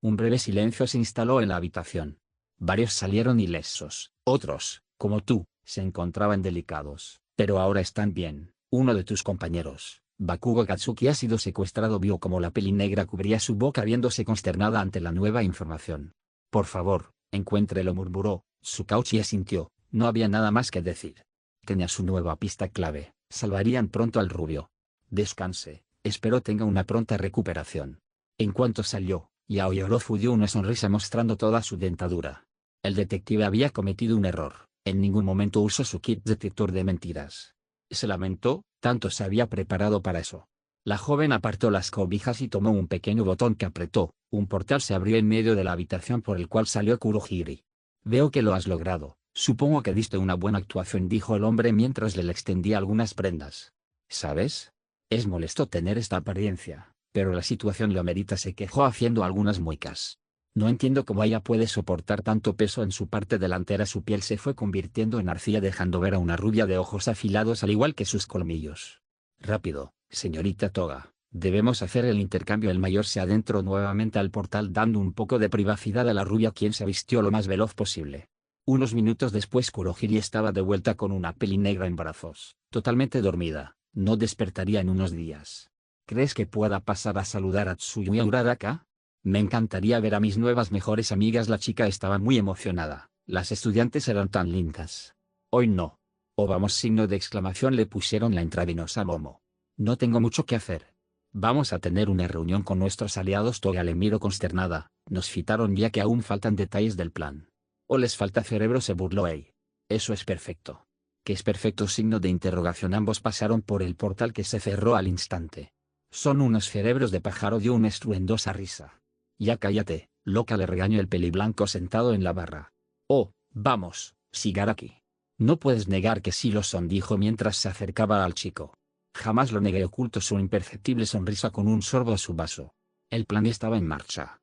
Un breve silencio se instaló en la habitación. Varios salieron ilesos, otros, como tú, se encontraban delicados. Pero ahora están bien. Uno de tus compañeros, Bakugo Katsuki, ha sido secuestrado. Vio como la pelinegra cubría su boca viéndose consternada ante la nueva información. Por favor, encuéntrelo, murmuró. Tsukauchi asintió, no había nada más que decir. Tenía su nueva pista clave, salvarían pronto al rubio. Descanse, espero tenga una pronta recuperación. En cuanto salió, Oyorozu dio una sonrisa mostrando toda su dentadura. El detective había cometido un error. En ningún momento usó su kit detector de mentiras. Se lamentó, tanto se había preparado para eso. La joven apartó las cobijas y tomó un pequeño botón que apretó. Un portal se abrió en medio de la habitación por el cual salió Kurohigiri. Veo que lo has logrado. Supongo que diste una buena actuación, dijo el hombre mientras le extendía algunas prendas. ¿Sabes? Es molesto tener esta apariencia, pero la situación lo amerita, se quejó haciendo algunas muecas. No entiendo cómo ella puede soportar tanto peso en su parte delantera. Su piel se fue convirtiendo en arcilla dejando ver a una rubia de ojos afilados al igual que sus colmillos. Rápido, señorita Toga, debemos hacer el intercambio. El mayor se adentró nuevamente al portal dando un poco de privacidad a la rubia quien se vistió lo más veloz posible. Unos minutos después Kurohiri estaba de vuelta con una peli negra en brazos, totalmente dormida, no despertaría en unos días. ¿Crees que pueda pasar a saludar a Tsuyu Uraraka? Me encantaría ver a mis nuevas mejores amigas. La chica estaba muy emocionada, las estudiantes eran tan lindas. Hoy no. Oh vamos, signo de exclamación, le pusieron la intravenosa a Momo. No tengo mucho que hacer. Vamos a tener una reunión con nuestros aliados. Toga le miró consternada, nos citaron ya que aún faltan detalles del plan. ¿O les falta cerebro?, se burló Ei. Eso es perfecto. ¿Qué es perfecto? Signo de interrogación. Ambos pasaron por el portal que se cerró al instante. Son unos cerebros de pájaro, dio una estruendosa risa. Ya cállate, loca, le regañó el peliblanco sentado en la barra. Oh, vamos, Shigaraki. No puedes negar que sí lo son, dijo mientras se acercaba al chico. Jamás lo negué, ocultó su imperceptible sonrisa con un sorbo a su vaso. El plan estaba en marcha.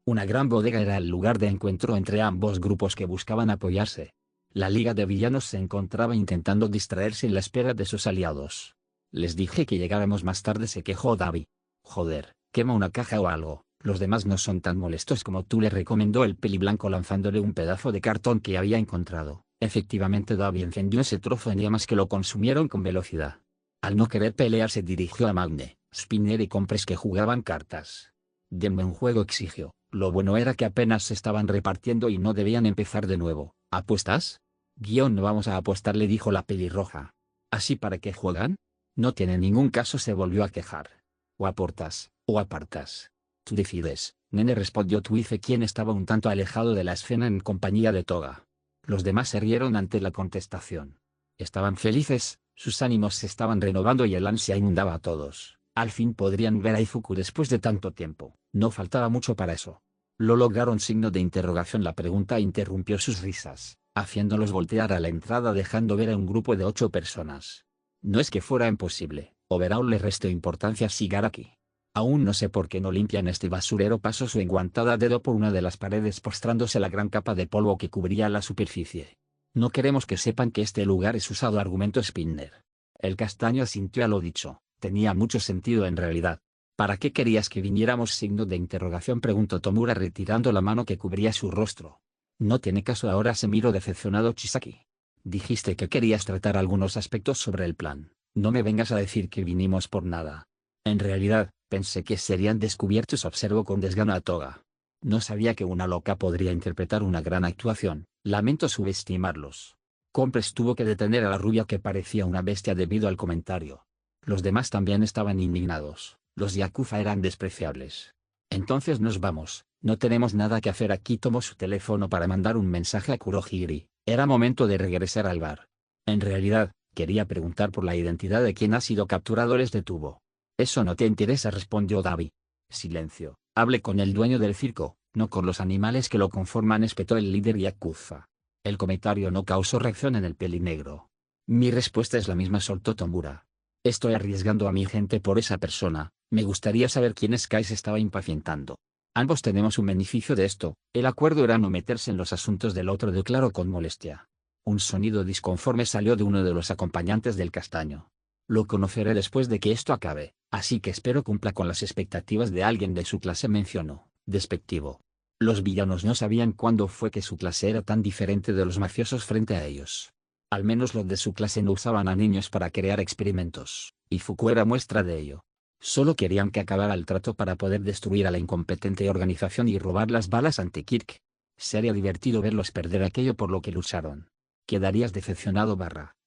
Una gran bodega era el lugar de encuentro entre ambos grupos que buscaban apoyarse. La Liga de Villanos se encontraba intentando distraerse en la espera de sus aliados. Les dije que llegáramos más tarde, se quejó Davi. Joder, quema una caja o algo. Los demás no son tan molestos como tú, le recomendó el peliblanco lanzándole un pedazo de cartón que había encontrado. Efectivamente, Davi encendió ese trozo en llamas que lo consumieron con velocidad. Al no querer pelear se dirigió a Magne, Spinner y Compres que jugaban cartas. Denme un juego, exigió. Lo bueno era que apenas se estaban repartiendo y no debían empezar de nuevo. ¿Apuestas? No vamos a apostar, le dijo la pelirroja. ¿Así para qué juegan? No tiene ningún caso, se volvió a quejar. O aportas, o apartas. Tú decides, nene, respondió Twice, quien estaba un tanto alejado de la escena en compañía de Toga. Los demás se rieron ante la contestación. Estaban felices, sus ánimos se estaban renovando y el ansia inundaba a todos. Al fin podrían ver a Izuku después de tanto tiempo. No faltaba mucho para eso. Lo lograron, signo de interrogación. La pregunta interrumpió sus risas, haciéndolos voltear a la entrada dejando ver a un grupo de 8 personas. No es que fuera imposible, Overall le restó importancia a Shigaraki. Aún no sé por qué no limpian este basurero, pasó su enguantada dedo por una de las paredes postrándose la gran capa de polvo que cubría la superficie. No queremos que sepan que este lugar es usado, argumentó Spinner. El castaño asintió a lo dicho, tenía mucho sentido en realidad. ¿Para qué querías que viniéramos? Signo de interrogación, preguntó Tomura retirando la mano que cubría su rostro. No tiene caso ahora, se miró decepcionado Chisaki. Dijiste que querías tratar algunos aspectos sobre el plan, no me vengas a decir que vinimos por nada. En realidad, pensé que serían descubiertos, observó con desgano a Toga. No sabía que una loca podría interpretar una gran actuación, lamento subestimarlos. Compres tuvo que detener a la rubia que parecía una bestia debido al comentario. Los demás también estaban indignados, los yakuza eran despreciables. Entonces nos vamos, no tenemos nada que hacer aquí. Tomó su teléfono para mandar un mensaje a Kurohiri, era momento de regresar al bar. En realidad, quería preguntar por la identidad de quien ha sido capturado, les detuvo. Eso no te interesa, respondió Davi. Silencio, hable con el dueño del circo, no con los animales que lo conforman, espetó el líder yakuza. El comentario no causó reacción en el pelinegro. Mi respuesta es la misma, soltó Tomura. Estoy arriesgando a mi gente por esa persona, me gustaría saber quién es. Kai se estaba impacientando. Ambos tenemos un beneficio de esto, el acuerdo era no meterse en los asuntos del otro, declaró con molestia. Un sonido disconforme salió de uno de los acompañantes del castaño. Lo conoceré después de que esto acabe, así que espero cumpla con las expectativas de alguien de su clase, mencionó, despectivo. Los villanos no sabían cuándo fue que su clase era tan diferente de los mafiosos frente a ellos. Al menos los de su clase no usaban a niños para crear experimentos, y Fuku era muestra de ello. Solo querían que acabara el trato para poder destruir a la incompetente organización y robar las balas ante Kirk. Sería divertido verlos perder aquello por lo que lucharon. Quedarías decepcionado,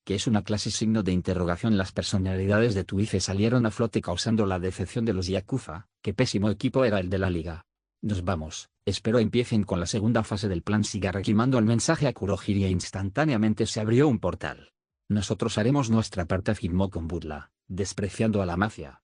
que es una clase, signo de interrogación. Las personalidades de Twice salieron a flote causando la decepción de los yakuza. Qué pésimo equipo era el de la liga. Nos vamos, espero empiecen con la segunda fase del plan. Shigaraki mandó el mensaje a Kurohiri e instantáneamente se abrió un portal. Nosotros haremos nuestra parte, afirmó con burla, despreciando a la mafia.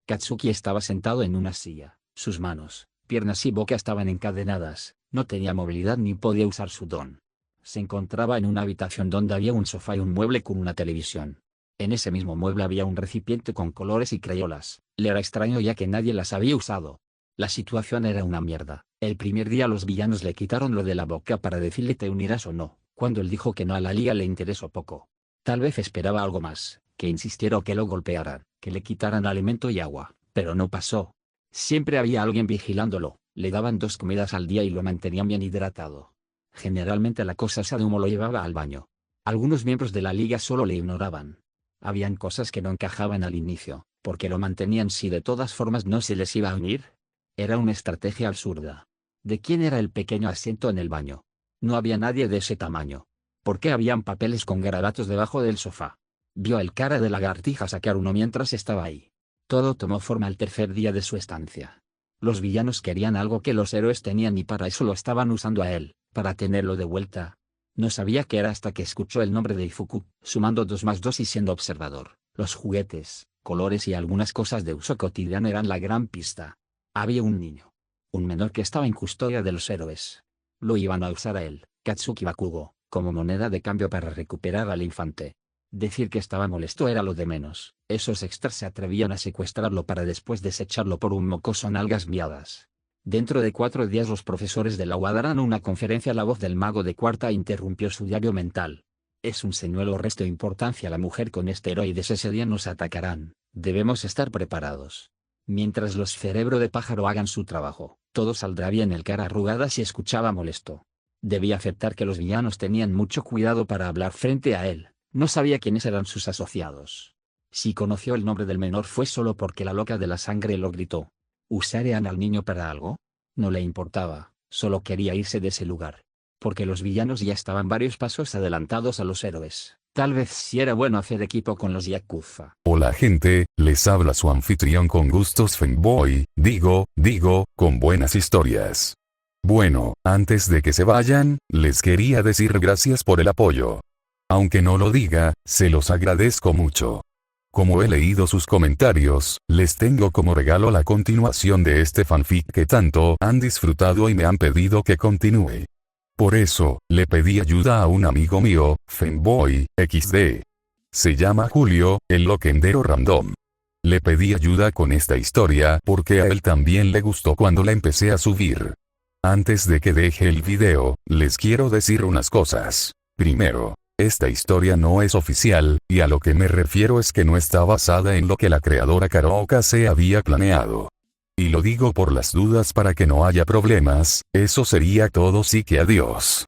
Katsuki estaba sentado en una silla, sus manos, piernas y boca estaban encadenadas, no tenía movilidad ni podía usar su don. Se encontraba en una habitación donde había un sofá y un mueble con una televisión. En ese mismo mueble había un recipiente con colores y crayolas, le era extraño ya que nadie las había usado. La situación era una mierda, El primer día los villanos le quitaron lo de la boca para decirle te unirás o no, cuando él dijo que no, a la liga le interesó poco. Tal vez esperaba algo más, que insistiera o que lo golpearan, que le quitaran alimento y agua, pero no pasó. Siempre había alguien vigilándolo, le daban 2 comidas al día y lo mantenían bien hidratado. Generalmente la cosa esa de humo lo llevaba al baño. Algunos miembros de la liga solo le ignoraban. Habían cosas que no encajaban al inicio, porque lo mantenían si de todas formas no se les iba a unir. Era una estrategia absurda. ¿De quién era el pequeño asiento en el baño? No había nadie de ese tamaño. ¿Por qué habían papeles con garabatos debajo del sofá? Vio el cara de lagartija sacar uno mientras estaba ahí. Todo tomó forma el tercer día de su estancia. Los villanos querían algo que los héroes tenían y para eso lo estaban usando a él, para tenerlo de vuelta. No sabía qué era hasta que escuchó el nombre de Ifuku, sumando 2 más 2 y siendo observador. Los juguetes, colores y algunas cosas de uso cotidiano eran la gran pista. Había un niño. Un menor que estaba en custodia de los héroes. Lo iban a usar a él, Katsuki Bakugo, como moneda de cambio para recuperar al infante. Decir que estaba molesto era lo de menos. Esos extras se atrevían a secuestrarlo para después desecharlo por un mocoso en algas miadas. Dentro de 4 días los profesores de la UA darán una conferencia. La voz del mago de cuarta interrumpió su diario mental. Es un señuelo, resto importancia la mujer con esteroides. Ese día nos atacarán. Debemos estar preparados. Mientras los cerebro de pájaro hagan su trabajo, todo saldrá bien. El cara arrugada se escuchaba molesto. Debía aceptar que los villanos tenían mucho cuidado para hablar frente a él. No sabía quiénes eran sus asociados. Si conoció el nombre del menor fue solo porque la loca de la sangre lo gritó. ¿Usarían al niño para algo? No le importaba, solo quería irse de ese lugar. Porque los villanos ya estaban varios pasos adelantados a los héroes. Tal vez sí era bueno hacer equipo con los Yakuza. Hola gente, les habla su anfitrión con gustos fanboy, digo, con buenas historias. Bueno, antes de que se vayan, les quería decir gracias por el apoyo. Aunque no lo diga, se los agradezco mucho. Como he leído sus comentarios, les tengo como regalo la continuación de este fanfic que tanto han disfrutado y me han pedido que continúe. Por eso, le pedí ayuda a un amigo mío, Fanboy XD. Se llama Julio, el loquendero random. Le pedí ayuda con esta historia porque a él también le gustó cuando la empecé a subir. Antes de que deje el video, les quiero decir unas cosas. Primero, esta historia no es oficial, y a lo que me refiero es que no está basada en lo que la creadora Karoka se había planeado. Y lo digo por las dudas para que no haya problemas. Eso sería todo, sí que adiós.